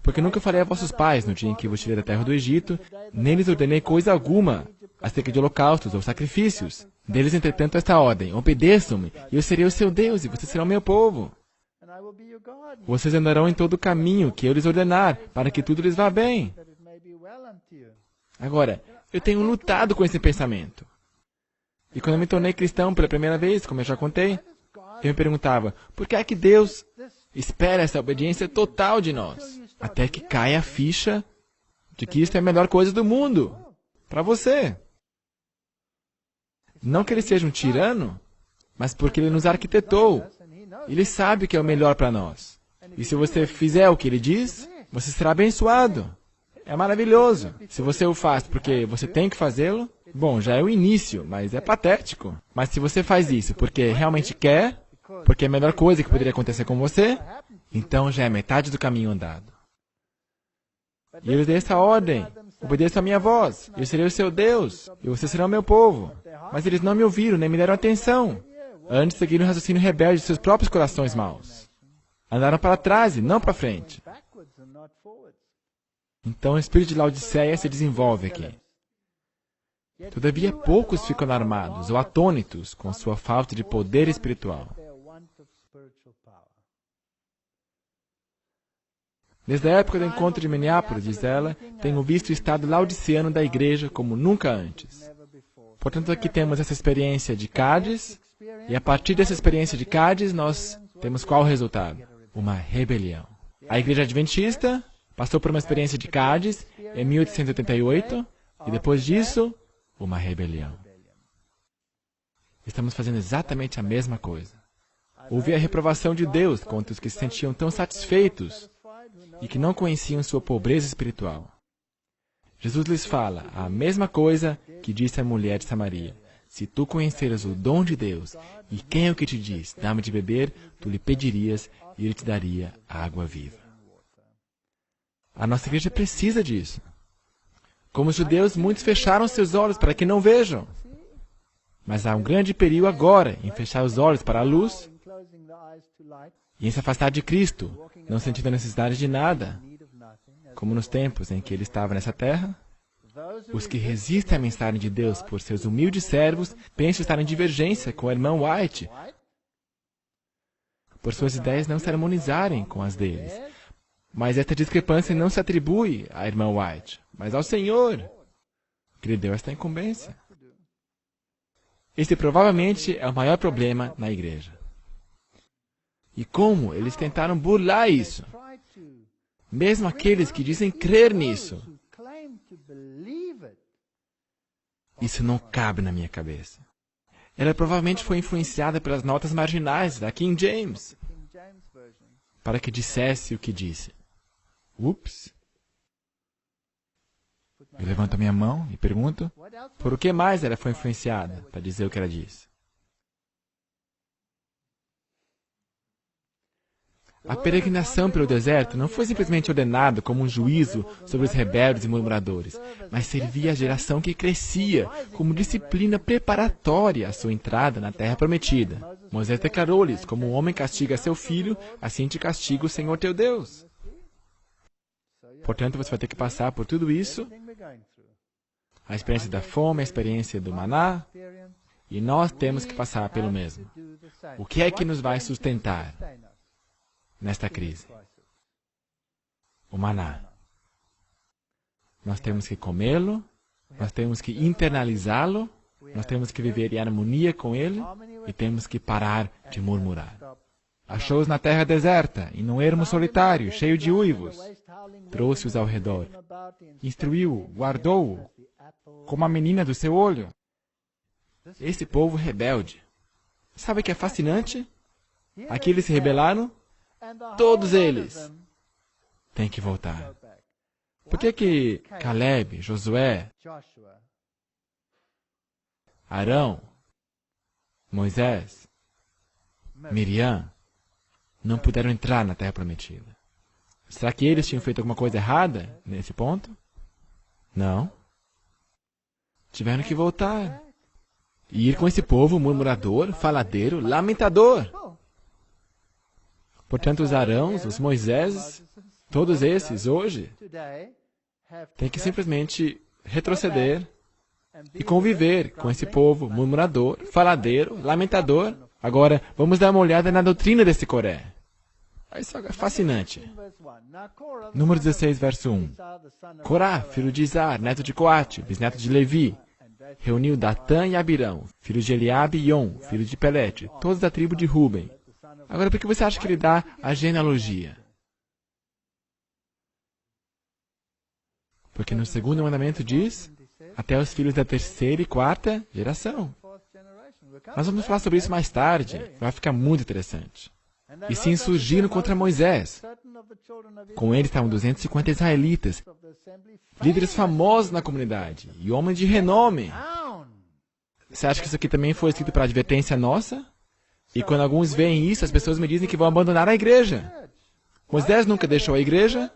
Porque nunca falei a vossos pais, no dia em que vos tirei da terra do Egito, nem lhes ordenei coisa alguma acerca de holocaustos ou sacrifícios. Deles, entretanto, esta ordem: obedeçam-me, e eu serei o seu Deus, e vocês serão meu povo. Vocês andarão em todo o caminho que eu lhes ordenar, para que tudo lhes vá bem. Agora, eu tenho lutado com esse pensamento. E quando eu me tornei cristão pela primeira vez, como eu já contei, eu me perguntava, por que é que Deus espera essa obediência total de nós? Até que caia a ficha de que isto é a melhor coisa do mundo, para você. Não que ele seja um tirano, mas porque ele nos arquitetou. Ele sabe que é o melhor para nós. E se você fizer o que ele diz, você será abençoado. É maravilhoso. Se você o faz porque você tem que fazê-lo, bom, já é o início, mas é patético. Mas se você faz isso porque realmente quer, porque é a melhor coisa que poderia acontecer com você, então já é metade do caminho andado. E eu lhes dei essa ordem: obedeça a minha voz, eu serei o seu Deus, e vocês serão meu povo. Mas eles não me ouviram, nem me deram atenção. Antes seguiram o raciocínio rebelde de seus próprios corações maus. Andaram para trás e não para frente. Então o espírito de Laodiceia se desenvolve aqui. Todavia poucos ficam alarmados ou atônitos com sua falta de poder espiritual. Desde a época do encontro de Minneapolis, diz ela, tenho visto o estado laodiceano da igreja como nunca antes. Portanto, aqui temos essa experiência de Cádiz, e a partir dessa experiência de Cádiz, nós temos qual resultado? Uma rebelião. A igreja adventista passou por uma experiência de Cádiz em 1888, e depois disso, uma rebelião. Estamos fazendo exatamente a mesma coisa. Houve a reprovação de Deus contra os que se sentiam tão satisfeitos e que não conheciam sua pobreza espiritual. Jesus lhes fala a mesma coisa que disse à mulher de Samaria. Se tu conheceras o dom de Deus, e quem é o que te diz, dá-me de beber, tu lhe pedirias e ele te daria água viva. A nossa igreja precisa disso. Como os judeus, muitos fecharam seus olhos para que não vejam. Mas há um grande perigo agora em fechar os olhos para a luz e em se afastar de Cristo, não sentindo a necessidade de nada, como nos tempos em que ele estava nessa terra. Os que resistem à mensagem de Deus por seus humildes servos pensam estar em divergência com a irmã White, por suas ideias não se harmonizarem com as deles. Mas esta discrepância não se atribui à irmã White, mas ao Senhor, que lhe deu esta incumbência. Esse provavelmente é o maior problema na igreja. E como eles tentaram burlar isso? Mesmo aqueles que dizem crer nisso. Isso não cabe na minha cabeça. Ela provavelmente foi influenciada pelas notas marginais da King James, para que dissesse o que disse. Ups! Eu levanto a minha mão e pergunto, por o que mais ela foi influenciada para dizer o que ela disse? A peregrinação pelo deserto não foi simplesmente ordenada como um juízo sobre os rebeldes e murmuradores, mas servia à geração que crescia como disciplina preparatória à sua entrada na terra prometida. Moisés declarou-lhes, como um homem castiga seu filho, assim te castiga o Senhor teu Deus. Portanto, você vai ter que passar por tudo isso, a experiência da fome, a experiência do maná, e nós temos que passar pelo mesmo. O que é que nos vai sustentar nesta crise? O maná. Nós temos que comê-lo, nós temos que internalizá-lo, nós temos que viver em harmonia com ele e temos que parar de murmurar. Achou-os na terra deserta, e num ermo solitário, cheio de uivos. Trouxe-os ao redor, instruiu-o, guardou-o, como a menina do seu olho. Esse povo rebelde Sabe o que é fascinante? Aqui eles se rebelaram, todos eles têm que voltar. Por que Caleb, Josué, Arão, Moisés, Miriam não puderam entrar na Terra Prometida? Será que eles tinham feito alguma coisa errada nesse ponto? Não. Tiveram que voltar. E ir com esse povo murmurador, faladeiro, lamentador. Portanto, os Arãos, os Moisés, todos esses hoje, têm que simplesmente retroceder e conviver com esse povo murmurador, faladeiro, lamentador. Agora, vamos dar uma olhada na doutrina desse Coré. Isso é fascinante. Número 16, verso 1. Corá, filho de Izar, neto de Coate, bisneto de Levi, reuniu Datã e Abirão, filho de Eliabe e On, filho de Pelete, todos da tribo de Ruben. Agora, por que você acha que ele dá a genealogia? Porque no segundo mandamento diz, até os filhos da terceira e quarta geração. Nós vamos falar sobre isso mais tarde, vai ficar muito interessante. E se insurgiram contra Moisés. Com ele estavam 250 israelitas, líderes famosos na comunidade e homens de renome. Você acha que isso aqui também foi escrito para advertência nossa? E quando alguns veem isso, as pessoas me dizem que vão abandonar a igreja. Moisés nunca deixou a igreja.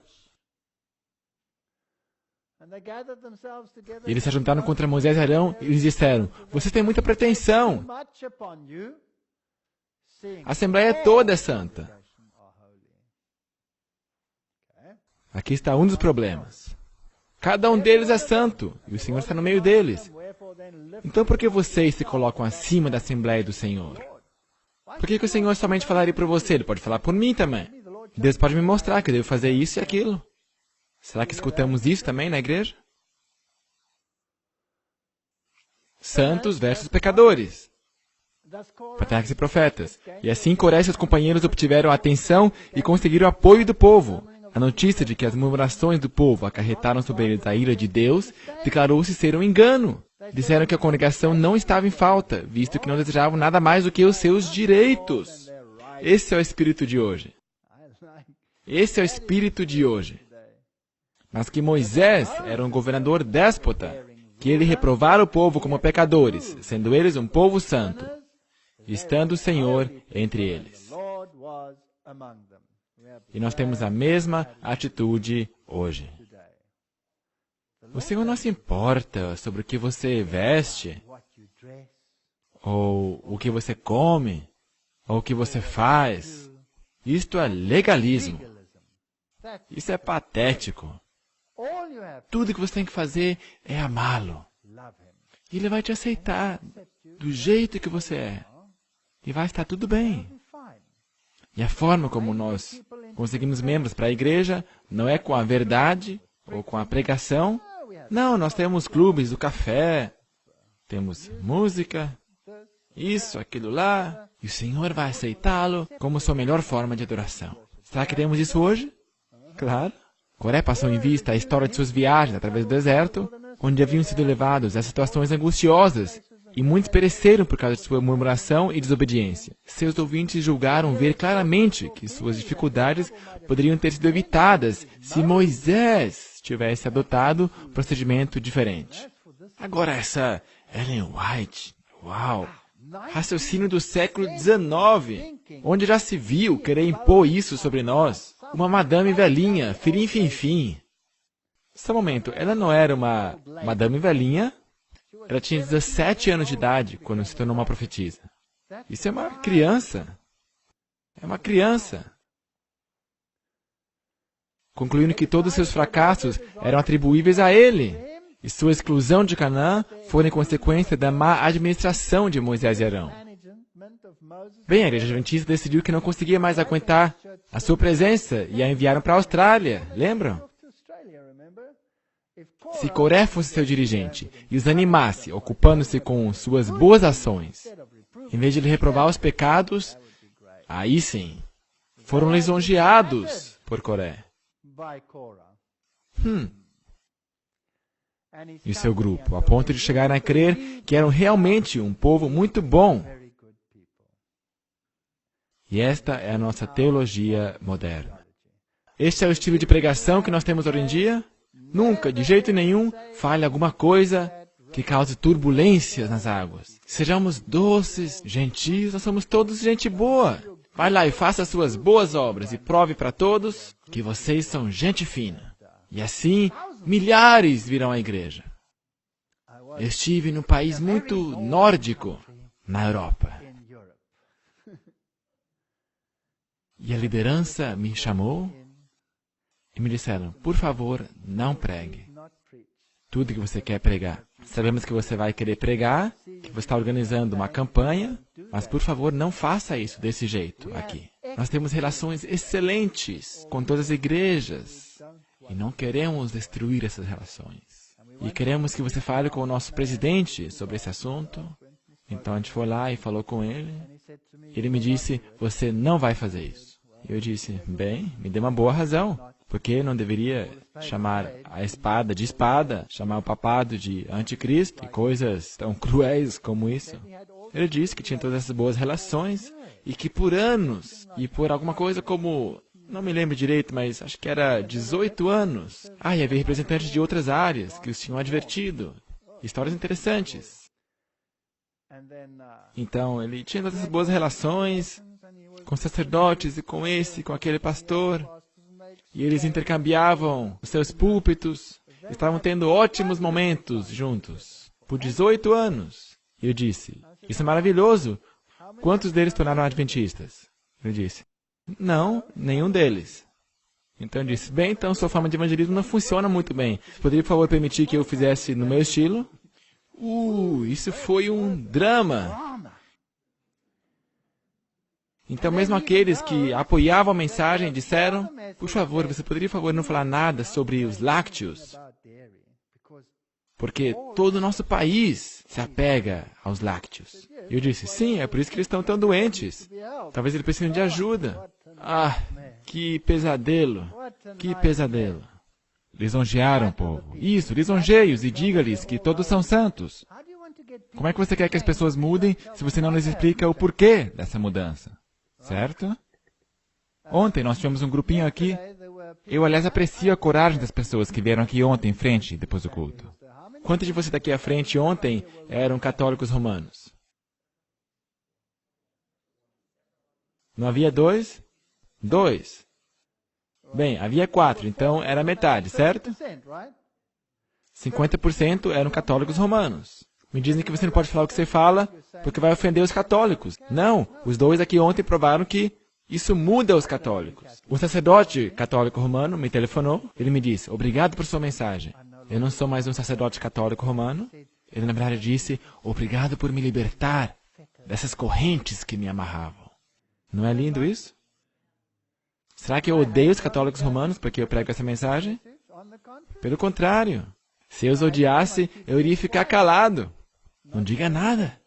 Eles se juntaram contra Moisés e Arão e eles disseram, vocês têm muita pretensão. A Assembleia toda é santa. Aqui está um dos problemas. Cada um deles é santo, e o Senhor está no meio deles. Então por que vocês se colocam acima da Assembleia do Senhor? Por que o Senhor somente falaria por você? Ele pode falar por mim também. Deus pode me mostrar que eu devo fazer isso e aquilo. Será que escutamos isso também na igreja? Santos versus pecadores. Patriarcas e profetas. E assim Coré e seus companheiros obtiveram a atenção e conseguiram o apoio do povo. A notícia de que as murmurações do povo acarretaram sobre eles a ira de Deus declarou-se ser um engano. Disseram que a congregação não estava em falta, visto que não desejavam nada mais do que os seus direitos. Esse é o espírito de hoje. Esse é o espírito de hoje. Mas que Moisés era um governador déspota, que ele reprovara o povo como pecadores, sendo eles um povo santo, estando o Senhor entre eles. E nós temos a mesma atitude hoje. O Senhor não se importa sobre o que você veste, ou o que você come, ou o que você faz. Isto é legalismo. Isso é patético. Tudo que você tem que fazer é amá-lo. E ele vai te aceitar do jeito que você é. E vai estar tudo bem. E a forma como nós conseguimos membros para a igreja não é com a verdade ou com a pregação. Não, nós temos clubes do café, temos música, isso, aquilo lá, e o Senhor vai aceitá-lo como sua melhor forma de adoração. Será que temos isso hoje? Claro. Coré passou em vista a história de suas viagens através do deserto, onde haviam sido levados a situações angustiosas, e muitos pereceram por causa de sua murmuração e desobediência. Seus ouvintes julgaram ver claramente que suas dificuldades poderiam ter sido evitadas se Moisés tivesse adotado um procedimento diferente. Agora essa Ellen White, uau! Raciocínio do século XIX, onde já se viu querer impor isso sobre nós. Uma madame velhinha, firim-fim-fim. Só um momento, ela não era uma madame velhinha? Ela tinha 17 anos de idade quando se tornou uma profetisa. Isso é uma criança. É uma criança. Concluindo que todos os seus fracassos eram atribuíveis a ele. E sua exclusão de Canaã foi em consequência da má administração de Moisés e Arão. Bem, a igreja adventista decidiu que não conseguia mais aguentar a sua presença e a enviaram para a Austrália. Lembram? Se Coré fosse seu dirigente e os animasse, ocupando-se com suas boas ações, em vez de ele reprovar os pecados, aí sim, foram lisonjeados por Coré. E o seu grupo, a ponto de chegarem a crer que eram realmente um povo muito bom. E esta é a nossa teologia moderna. Este é o estilo de pregação que nós temos hoje em dia? Nunca, de jeito nenhum, fale alguma coisa que cause turbulências nas águas. Sejamos doces, gentis, nós somos todos gente boa. Vai lá e faça as suas boas obras e prove para todos que vocês são gente fina. E assim, milhares virão à igreja. Eu estive num país muito nórdico, na Europa. E a liderança me chamou e me disseram, por favor, não pregue tudo que você quer pregar. Sabemos que você vai querer pregar, que você está organizando uma campanha, mas por favor, não faça isso desse jeito aqui. Nós temos relações excelentes com todas as igrejas e não queremos destruir essas relações. E queremos que você fale com o nosso presidente sobre esse assunto. Então a gente foi lá e falou com ele. Ele me disse, você não vai fazer isso. Eu disse, bem, me dê uma boa razão. Porque não deveria chamar a espada de espada, chamar o papado de anticristo e coisas tão cruéis como isso. Ele disse que tinha todas essas boas relações e que por anos, e por alguma coisa como, não me lembro direito, mas acho que era 18 anos, e havia representantes de outras áreas que os tinham advertido. Histórias interessantes. Então, ele tinha todas essas boas relações com sacerdotes e com esse, com aquele pastor. E eles intercambiavam os seus púlpitos, estavam tendo ótimos momentos juntos, por 18 anos. E eu disse, isso é maravilhoso. Quantos deles tornaram adventistas? Eu disse, não, nenhum deles. Então eu disse, bem, então sua forma de evangelismo não funciona muito bem. Poderia, por favor, permitir que eu fizesse no meu estilo? Isso foi um drama. Então, mesmo aqueles que apoiavam a mensagem disseram, por favor, você poderia, por favor, não falar nada sobre os lácteos? Porque todo o nosso país se apega aos lácteos. E eu disse, sim, é por isso que eles estão tão doentes. Talvez eles precisem de ajuda. Que pesadelo, que pesadelo. Lisonjearam o povo. Isso, lisonjeie-os e diga-lhes que todos são santos. Como é que você quer que as pessoas mudem se você não lhes explica o porquê dessa mudança? Certo? Ontem nós tivemos um grupinho aqui. Eu, aliás, aprecio a coragem das pessoas que vieram aqui ontem em frente, depois do culto. Quantos de vocês daqui à frente ontem eram católicos romanos? Não havia 2? 2. Bem, havia 4, então era metade, certo? 50% eram católicos romanos. Me dizem que você não pode falar o que você fala, porque vai ofender os católicos. Não, os 2 aqui ontem provaram que isso muda os católicos. O sacerdote católico romano me telefonou, ele me disse, obrigado por sua mensagem. Eu não sou mais um sacerdote católico romano. Ele, na verdade, disse, obrigado por me libertar dessas correntes que me amarravam. Não é lindo isso? Será que eu odeio os católicos romanos porque eu prego essa mensagem? Pelo contrário. Se eu os odiasse, eu iria ficar calado. Não diga nada.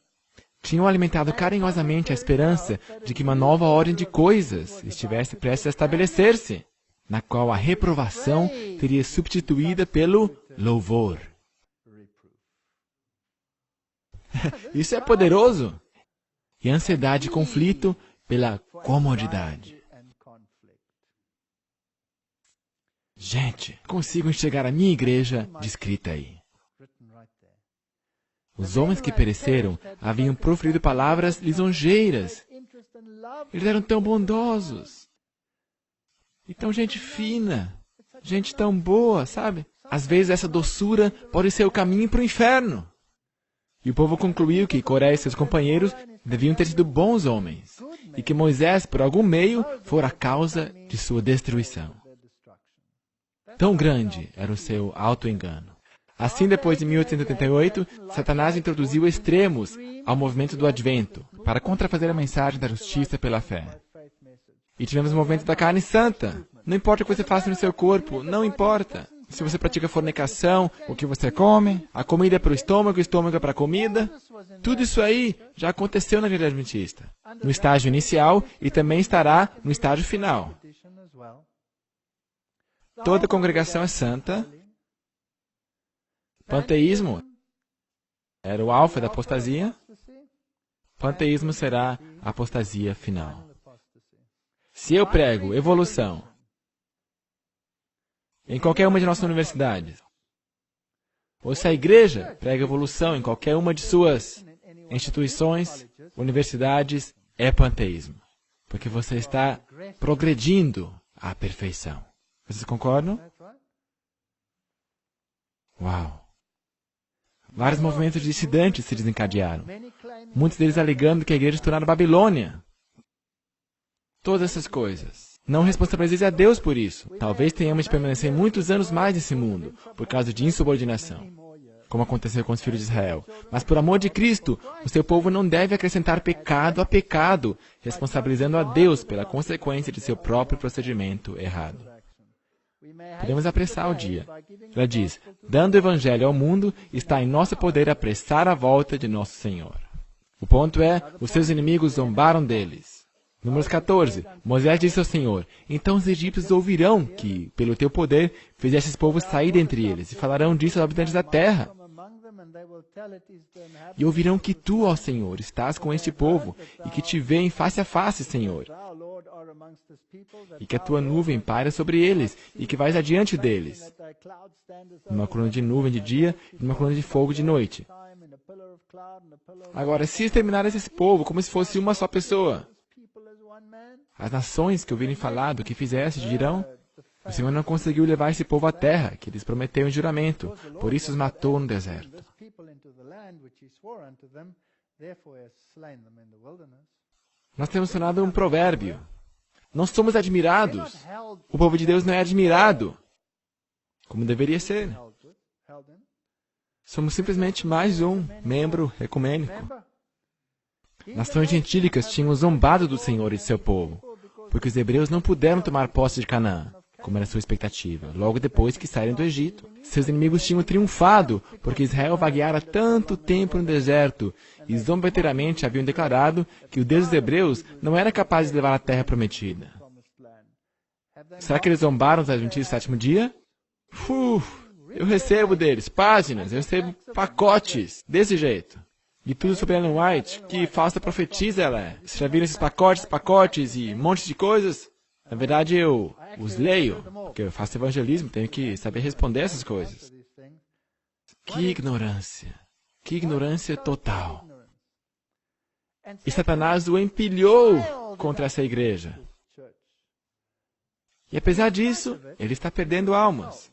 Tinham alimentado carinhosamente a esperança de que uma nova ordem de coisas estivesse prestes a estabelecer-se, na qual a reprovação seria substituída pelo louvor. Isso é poderoso. E a ansiedade e conflito pela comodidade. Gente, consigo enxergar a minha igreja descrita aí. Os homens que pereceram haviam proferido palavras lisonjeiras. Eles eram tão bondosos. E tão gente fina. Gente tão boa, sabe? Às vezes essa doçura pode ser o caminho para o inferno. E o povo concluiu que Coré e seus companheiros deviam ter sido bons homens. E que Moisés, por algum meio, fora a causa de sua destruição. Tão grande era o seu auto-engano. Assim, depois de 1888, Satanás introduziu extremos ao movimento do Advento, para contrafazer a mensagem da justiça pela fé. E tivemos o movimento da carne santa. Não importa o que você faça no seu corpo, não importa. Se você pratica fornicação, o que você come, a comida é para o estômago é para a comida. Tudo isso aí já aconteceu na igreja adventista. No estágio inicial e também estará no estágio final. Toda congregação é santa. Panteísmo era o alfa da apostasia. Panteísmo será a apostasia final. Se eu prego evolução em qualquer uma de nossas universidades, ou se a igreja prega evolução em qualquer uma de suas instituições, universidades, é panteísmo. Porque você está progredindo à perfeição. Vocês concordam? Uau! Vários movimentos dissidentes se desencadearam. Muitos deles alegando que a igreja se tornara Babilônia. Todas essas coisas. Não responsabilize a Deus por isso. Talvez tenhamos de permanecer muitos anos mais nesse mundo, por causa de insubordinação, como aconteceu com os filhos de Israel. Mas por amor de Cristo, o seu povo não deve acrescentar pecado a pecado, responsabilizando a Deus pela consequência de seu próprio procedimento errado. Podemos apressar o dia. Ela diz, dando o Evangelho ao mundo, está em nosso poder apressar a volta de nosso Senhor. O ponto é, os seus inimigos zombaram deles. Números 14. Moisés disse ao Senhor, então os egípcios ouvirão que, pelo teu poder, fizeste esse povo sair dentre eles, e falarão disso aos habitantes da terra. E ouvirão que tu, ó Senhor, estás com este povo, e que te veem face a face, Senhor. E que a tua nuvem paira sobre eles, e que vais adiante deles. Numa coluna de nuvem de dia, e numa coluna de fogo de noite. Agora, se exterminares esse povo como se fosse uma só pessoa, as nações que ouvirem falar do que fizeste dirão, o Senhor não conseguiu levar esse povo à terra, que lhes prometeu em juramento, por isso os matou no deserto. Nós temos tornado um provérbio. Não somos admirados. O povo de Deus não é admirado, como deveria ser. Somos simplesmente mais um membro ecumênico. Nações gentílicas tinham zombado do Senhor e de seu povo, porque os hebreus não puderam tomar posse de Canaã, como era sua expectativa, logo depois que saíram do Egito. Seus inimigos tinham triunfado, porque Israel vagueara tanto tempo no deserto, e zombeteiramente haviam declarado que o Deus dos hebreus não era capaz de levar a terra prometida. Será que eles zombaram dos adventistas do sétimo dia? Eu recebo deles páginas, eu recebo pacotes desse jeito. E tudo sobre Ellen White, que falsa profetisa ela é. Vocês já viram esses pacotes e um monte de coisas? Na verdade, eu os leio, porque eu faço evangelismo, tenho que saber responder essas coisas. Que ignorância total. E Satanás o empilhou contra essa igreja. E apesar disso, ele está perdendo almas.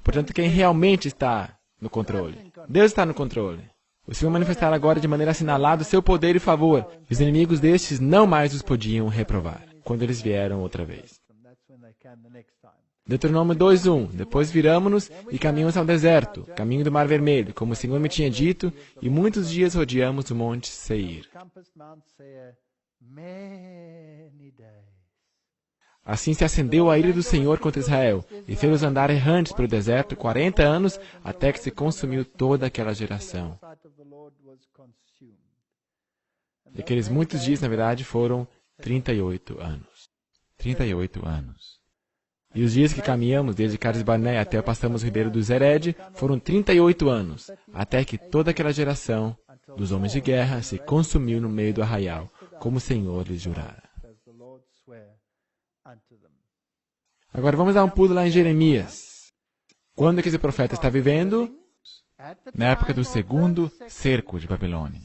Portanto, quem realmente está no controle? Deus está no controle. O Senhor manifestará agora de maneira assinalada o seu poder e favor. E os inimigos destes não mais os podiam reprovar, quando eles vieram outra vez. Deuteronômio 2:1. Depois viramo-nos e caminhamos ao deserto, caminho do Mar Vermelho, como o Senhor me tinha dito, e muitos dias rodeamos o monte Seir. Assim se acendeu a ira do Senhor contra Israel, e fez-os andar errantes pelo deserto 40 anos, até que se consumiu toda aquela geração. E aqueles muitos dias, na verdade, foram 38 anos. 38 anos. E os dias que caminhamos, desde Cades Barneia até passamos o ribeiro do Zered, foram 38 anos, até que toda aquela geração dos homens de guerra se consumiu no meio do arraial, como o Senhor lhes jurara. Agora vamos dar um pulo lá em Jeremias. Quando é que esse profeta está vivendo? Na época do segundo cerco de Babilônia.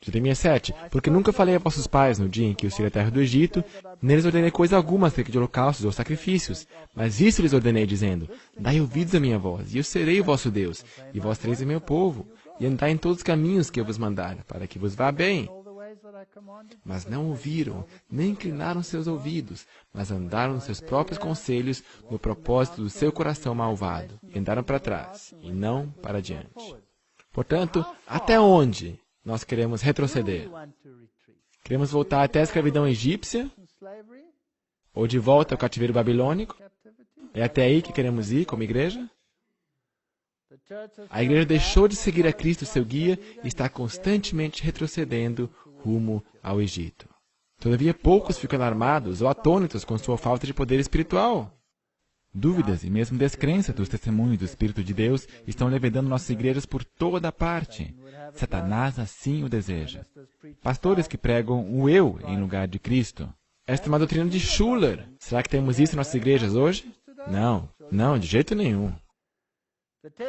Jeremias 7. Porque nunca falei a vossos pais no dia em que os tirei da terra do Egito, neles ordenei coisa alguma acerca de holocaustos ou sacrifícios. Mas isso lhes ordenei, dizendo, dai ouvidos à minha voz, e eu serei o vosso Deus, e vós sereis o meu povo, e andai em todos os caminhos que eu vos mandar, para que vos vá bem. Mas não ouviram, nem inclinaram seus ouvidos, mas andaram nos seus próprios conselhos, no propósito do seu coração malvado, e andaram para trás, e não para diante. Portanto, até onde nós queremos retroceder? Queremos voltar até a escravidão egípcia? Ou de volta ao cativeiro babilônico? É até aí que queremos ir como igreja? A igreja deixou de seguir a Cristo, seu guia, e está constantemente retrocedendo rumo ao Egito. Todavia, poucos ficam alarmados ou atônitos com sua falta de poder espiritual. Dúvidas e mesmo descrença dos testemunhos do Espírito de Deus estão levedando nossas igrejas por toda parte. Satanás assim o deseja. Pastores que pregam o eu em lugar de Cristo. Esta é uma doutrina de Schuller. Será que temos isso em nossas igrejas hoje? Não, não, de jeito nenhum.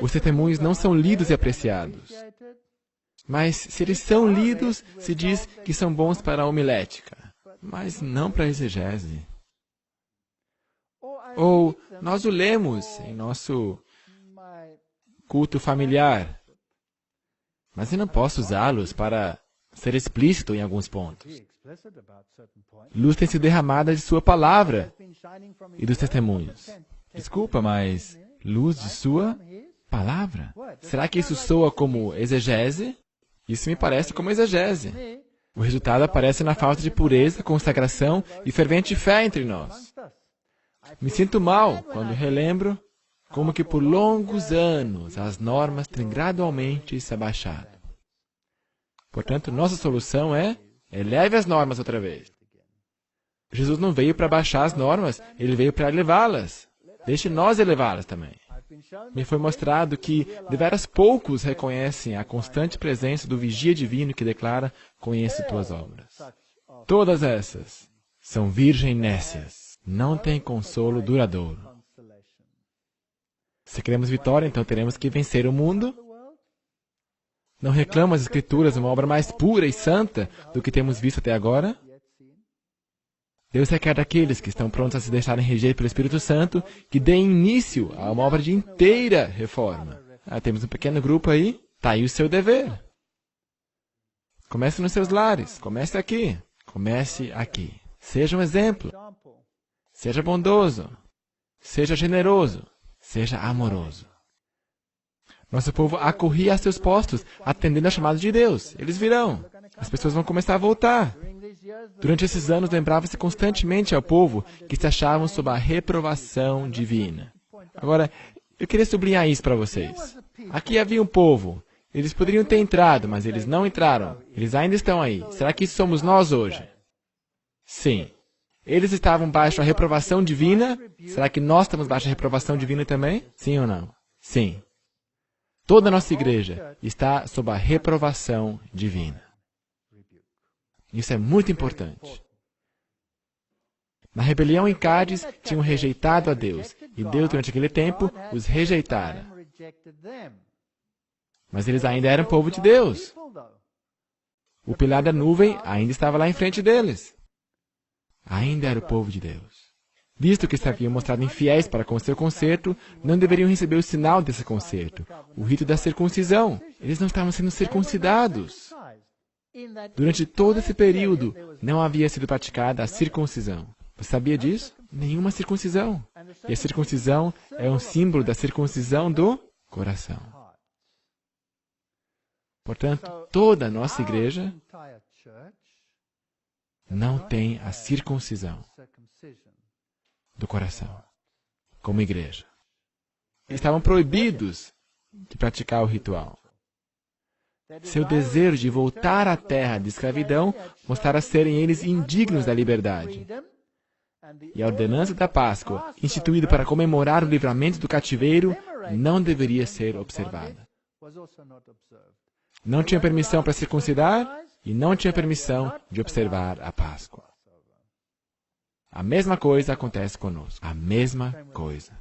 Os testemunhos não são lidos e apreciados. Mas se eles são lidos, se diz que são bons para a homilética, mas não para a exegese. Ou nós o lemos em nosso culto familiar, mas eu não posso usá-los para ser explícito em alguns pontos. Luz tem sido derramada de sua palavra e dos testemunhos. Desculpa, mas luz de sua palavra? Será que isso soa como exegese? Isso me parece como exegese. O resultado aparece na falta de pureza, consagração e fervente fé entre nós. Me sinto mal quando relembro como que por longos anos as normas têm gradualmente se abaixado. Portanto, nossa solução é: eleve as normas outra vez. Jesus não veio para baixar as normas, Ele veio para elevá-las. Deixe nós elevá-las também. Me foi mostrado que deveras poucos reconhecem a constante presença do vigia divino que declara: conheço tuas obras. Todas essas são virgens nécias, não têm consolo duradouro. Se queremos vitória, então teremos que vencer o mundo. Não reclamo as Escrituras uma obra mais pura e santa do que temos visto até agora? Deus requer daqueles que estão prontos a se deixarem reger pelo Espírito Santo que deem início a uma obra de inteira reforma. Temos um pequeno grupo aí, está aí o seu dever. Comece nos seus lares, comece aqui, comece aqui. Seja um exemplo, seja bondoso, seja generoso, seja amoroso. Nosso povo acorria a seus postos, atendendo a chamada de Deus. Eles virão. As pessoas vão começar a voltar. Durante esses anos, lembrava-se constantemente ao povo que se achavam sob a reprovação divina. Agora, eu queria sublinhar isso para vocês. Aqui havia um povo. Eles poderiam ter entrado, mas eles não entraram. Eles ainda estão aí. Será que isso somos nós hoje? Sim. Eles estavam baixo a reprovação divina. Será que nós estamos baixo a reprovação divina também? Sim ou não? Sim. Toda a nossa igreja está sob a reprovação divina. Isso é muito importante. Na rebelião em Cádiz, tinham rejeitado a Deus, e Deus, durante aquele tempo, os rejeitara. Mas eles ainda eram povo de Deus. O pilar da nuvem ainda estava lá em frente deles. Ainda era o povo de Deus. Visto que estavam mostrado infiéis para com o seu concerto, não deveriam receber o sinal desse concerto, o rito da circuncisão. Eles não estavam sendo circuncidados. Durante todo esse período, não havia sido praticada a circuncisão. Você sabia disso? Nenhuma circuncisão. E a circuncisão é um símbolo da circuncisão do coração. Portanto, toda a nossa igreja não tem a circuncisão do coração, como igreja. Estavam proibidos de praticar o ritual. Seu desejo de voltar à terra de escravidão mostrara serem eles indignos da liberdade. E a ordenança da Páscoa, instituída para comemorar o livramento do cativeiro, não deveria ser observada. Não tinha permissão para circuncidar e não tinha permissão de observar a Páscoa. A mesma coisa acontece conosco. A mesma coisa.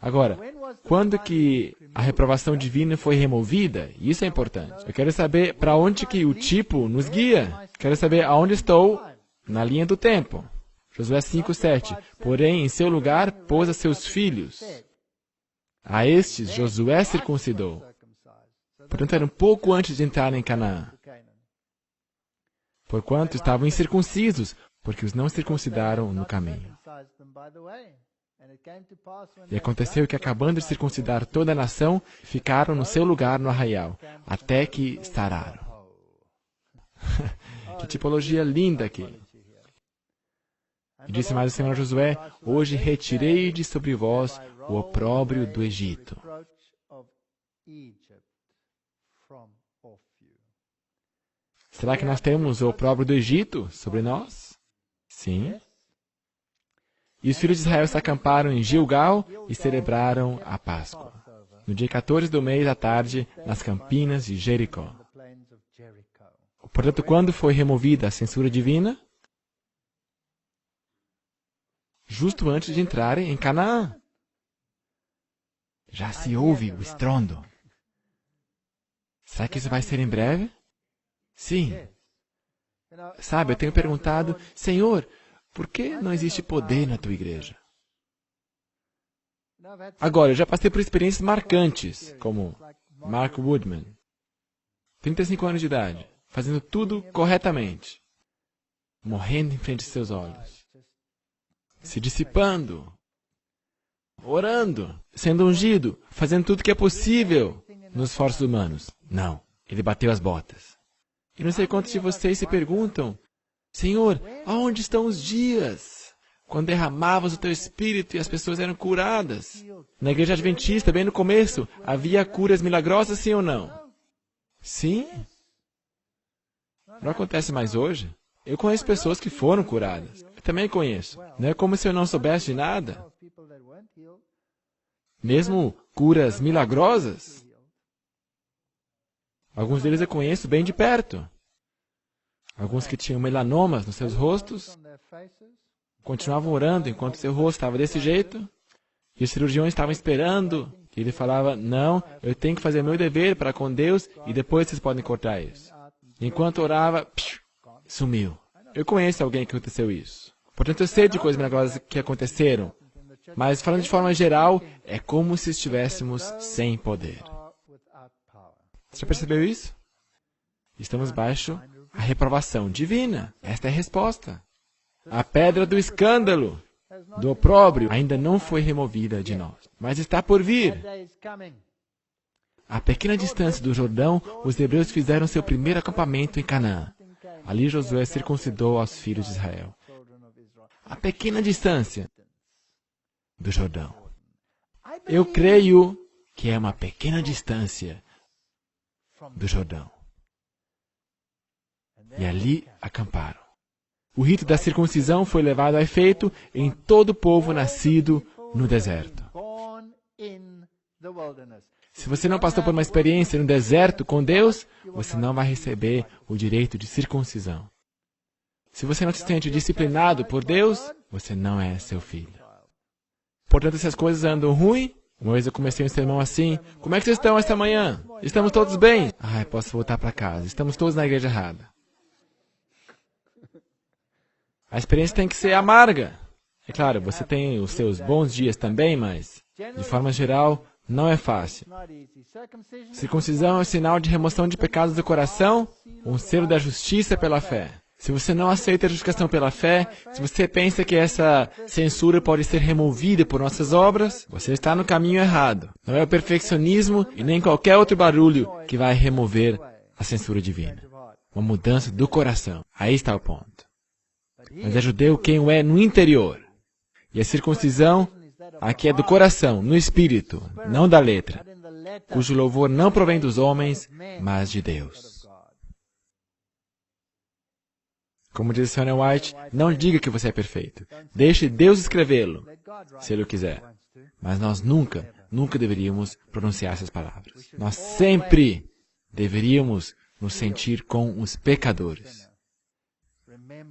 Agora, quando que a reprovação divina foi removida? Isso é importante. Eu quero saber para onde que o tipo nos guia. Quero saber aonde estou na linha do tempo. Josué 5:7. Porém, em seu lugar, pôs a seus filhos. A estes, Josué circuncidou. Portanto, era um pouco antes de entrar em Canaã. Porquanto estavam incircuncisos, porque os não circuncidaram no caminho. E aconteceu que, acabando de circuncidar toda a nação, ficaram no seu lugar no arraial, até que sararam. Que tipologia linda aqui. E disse mais o Senhor a Josué: hoje retirei de sobre vós o opróbrio do Egito. Será que nós temos o opróbrio do Egito sobre nós? Sim. E os filhos de Israel se acamparam em Gilgal e celebraram a Páscoa, no dia 14 do mês à tarde, nas campinas de Jericó. Portanto, quando foi removida a censura divina? justo antes de entrarem em Canaã. Já se ouve o estrondo. Será que isso vai ser em breve? Sim. Sabe, eu tenho perguntado, Senhor, por que não existe poder na tua igreja? Agora, eu já passei por experiências marcantes, como Mark Woodman, 35 anos de idade, fazendo tudo corretamente, morrendo em frente de seus olhos, se dissipando, orando, sendo ungido, fazendo tudo o que é possível nos esforços humanos. Não, ele bateu as botas. E não sei quantos de vocês se perguntam, Senhor, aonde estão os dias quando derramavas o teu Espírito e as pessoas eram curadas? Na igreja adventista, bem no começo, havia curas milagrosas, sim ou não? Sim. Não acontece mais hoje. Eu conheço pessoas que foram curadas. Eu também conheço. Não é como se eu não soubesse de nada. Mesmo curas milagrosas, alguns deles eu conheço bem de perto. Alguns que tinham melanomas nos seus rostos, continuavam orando enquanto seu rosto estava desse jeito, e os cirurgiões estavam esperando, e ele falava, não, eu tenho que fazer meu dever para com Deus, e depois vocês podem cortar isso. E enquanto orava, sumiu. Eu conheço alguém que aconteceu isso. Portanto, eu sei de coisas milagrosas que aconteceram, mas falando de forma geral, é como se estivéssemos sem poder. Você já percebeu isso? Estamos baixo a reprovação divina. Esta é a resposta. A pedra do escândalo, do opróbrio, ainda não foi removida de nós, mas está por vir. A pequena distância do Jordão, os hebreus fizeram seu primeiro acampamento em Canaã. Ali Josué circuncidou aos filhos de Israel. A pequena distância do Jordão. Eu creio que é uma pequena distância do Jordão. E ali acamparam. O rito da circuncisão foi levado a efeito em todo o povo nascido no deserto. Se você não passou por uma experiência no deserto com Deus, você não vai receber o direito de circuncisão. Se você não se sente disciplinado por Deus, você não é seu filho. Portanto, se as coisas andam ruim, uma vez eu comecei um sermão assim, como é que vocês estão esta manhã? Estamos todos bem? Ai, posso voltar para casa. Estamos todos na igreja errada. A experiência tem que ser amarga. É claro, você tem os seus bons dias também, mas, de forma geral, não é fácil. Circuncisão é um sinal de remoção de pecados do coração, um selo da justiça pela fé. Se você não aceita a justificação pela fé, se você pensa que essa censura pode ser removida por nossas obras, você está no caminho errado. Não é o perfeccionismo e nem qualquer outro barulho que vai remover a censura divina. Uma mudança do coração. Aí está o ponto. Mas é judeu quem o é no interior. E a circuncisão aqui é do coração, no espírito, não da letra, cujo louvor não provém dos homens, mas de Deus. Como diz Sonia White, não diga que você é perfeito. Deixe Deus escrevê-lo, se Ele o quiser. Mas nós nunca deveríamos pronunciar essas palavras. Nós sempre deveríamos nos sentir com os pecadores.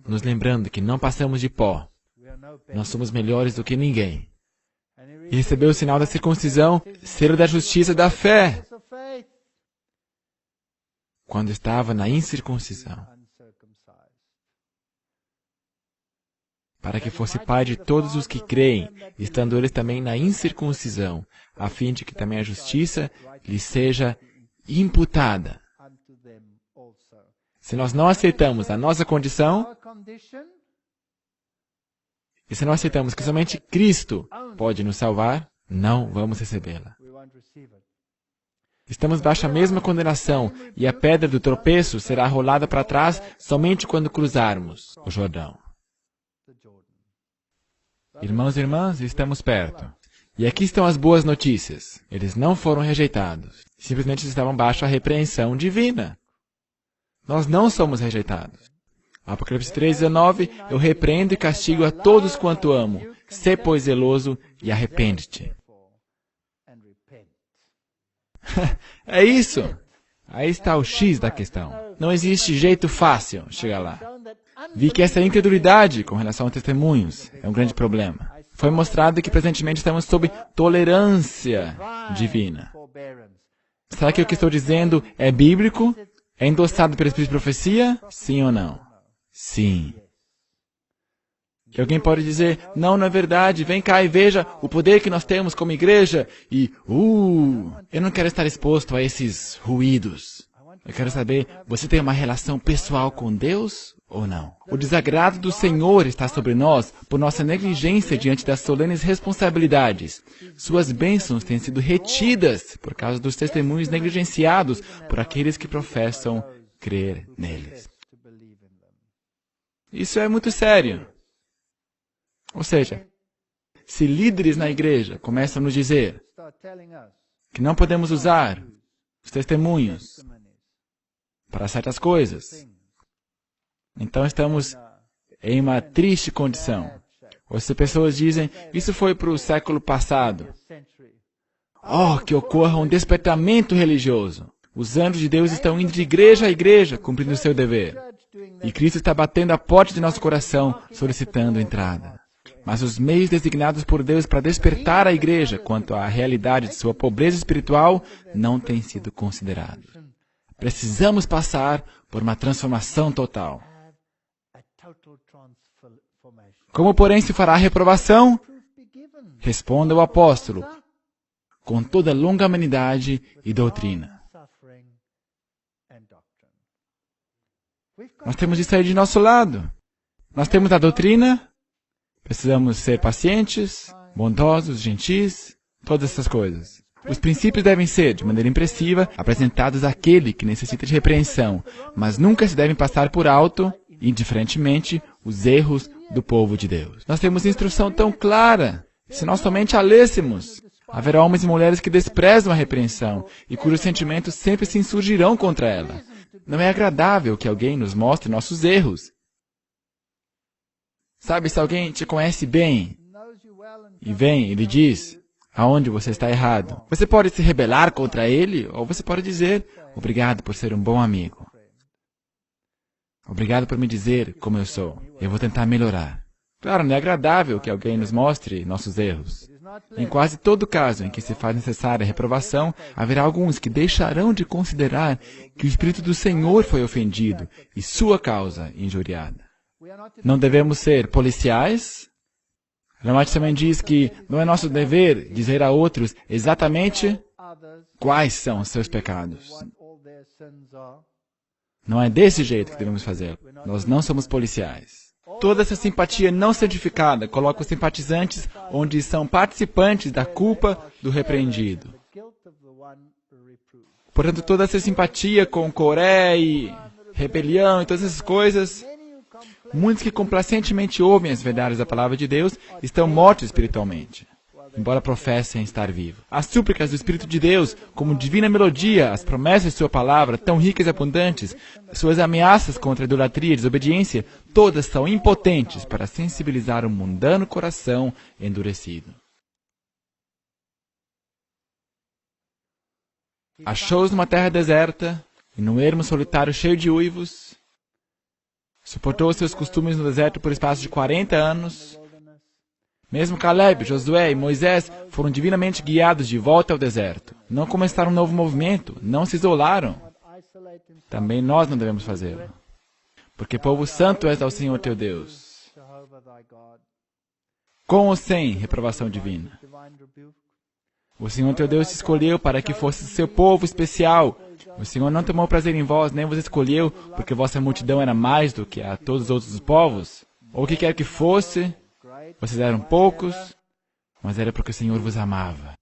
Nos lembrando que não passamos de pó. Nós somos melhores do que ninguém. E recebeu o sinal da circuncisão, selo da justiça da fé, quando estava na incircuncisão, para que fosse pai de todos os que creem, estando eles também na incircuncisão, a fim de que também a justiça lhes seja imputada. Se nós não aceitamos a nossa condição, e se não aceitamos que somente Cristo pode nos salvar, não vamos recebê-la. Estamos baixo a mesma condenação, e a pedra do tropeço será rolada para trás somente quando cruzarmos o Jordão. Irmãos e irmãs, estamos perto. E aqui estão as boas notícias. Eles não foram rejeitados. Simplesmente estavam baixo a repreensão divina. Nós não somos rejeitados. Apocalipse 3:19, eu repreendo e castigo a todos quanto amo. Sê, pois, zeloso e arrepende-te. É isso. Aí está o X da questão. Não existe jeito fácil chegar lá. Vi que essa incredulidade com relação a testemunhos é um grande problema. Foi mostrado que presentemente estamos sob tolerância divina. Será que o que estou dizendo é bíblico? É endossado pelo Espírito de Profecia? Sim ou não? Sim. Que alguém pode dizer, não, não é verdade, vem cá e veja o poder que nós temos como igreja e, eu não quero estar exposto a esses ruídos. Eu quero saber, você tem uma relação pessoal com Deus ou não? O desagrado do Senhor está sobre nós por nossa negligência diante das solenes responsabilidades. Suas bênçãos têm sido retidas por causa dos testemunhos negligenciados por aqueles que professam crer neles. Isso é muito sério. Ou seja, se líderes na igreja começam a nos dizer que não podemos usar os testemunhos para certas coisas, então estamos em uma triste condição. Ou se pessoas dizem, isso foi para o século passado. Que ocorra um despertamento religioso. Os anjos de Deus estão indo de igreja a igreja, cumprindo o seu dever. E Cristo está batendo a porta de nosso coração, solicitando entrada. Mas os meios designados por Deus para despertar a igreja quanto à realidade de sua pobreza espiritual não têm sido considerados. Precisamos passar por uma transformação total. Como, porém, se fará a reprovação? Responda o apóstolo, com toda longanimidade e doutrina. Nós temos isso aí de nosso lado. Nós temos a doutrina, precisamos ser pacientes, bondosos, gentis, todas essas coisas. Os princípios devem ser, de maneira impressiva, apresentados àquele que necessita de repreensão, mas nunca se devem passar por alto, indiferentemente, os erros do povo de Deus. Nós temos instrução tão clara. Se nós somente a lêssemos, haverá homens e mulheres que desprezam a repreensão e cujos sentimentos sempre se insurgirão contra ela. Não é agradável que alguém nos mostre nossos erros. Sabe, se alguém te conhece bem e vem e lhe diz aonde você está errado, você pode se rebelar contra ele ou você pode dizer, obrigado por ser um bom amigo. Obrigado por me dizer como eu sou. Eu vou tentar melhorar. Claro, não é agradável que alguém nos mostre nossos erros. Em quase todo caso em que se faz necessária a reprovação, haverá alguns que deixarão de considerar que o Espírito do Senhor foi ofendido e sua causa injuriada. Não devemos ser policiais. Ellen White também diz que não é nosso dever dizer a outros exatamente quais são os seus pecados. Não é desse jeito que devemos fazer. Nós não somos policiais. Toda essa simpatia não certificada coloca os simpatizantes onde são participantes da culpa do repreendido. Portanto, toda essa simpatia com Coré e rebelião e todas essas coisas, muitos que complacentemente ouvem as verdades da palavra de Deus estão mortos espiritualmente, embora professem estar vivos. As súplicas do Espírito de Deus, como divina melodia, as promessas de sua palavra, tão ricas e abundantes, suas ameaças contra a idolatria e desobediência, todas são impotentes para sensibilizar o mundano coração endurecido. Achou-os numa terra deserta, e num ermo solitário cheio de uivos, suportou seus costumes no deserto por espaço de 40 anos. Mesmo Caleb, Josué e Moisés foram divinamente guiados de volta ao deserto. Não começaram um novo movimento, não se isolaram. Também nós não devemos fazê-lo. Porque povo santo és ao Senhor teu Deus. Com ou sem reprovação divina. O Senhor teu Deus te escolheu para que fosse seu povo especial. O Senhor não tomou prazer em vós, nem vos escolheu, porque vossa multidão era mais do que a todos os outros povos. Ou o que quer que fosse, vocês eram poucos, mas era porque o Senhor vos amava.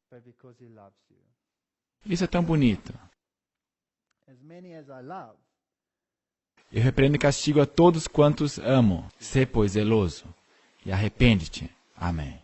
Isso é tão bonito. Eu repreendo e castigo a todos quantos amo. Sê, pois, zeloso, e arrepende-te. Amém.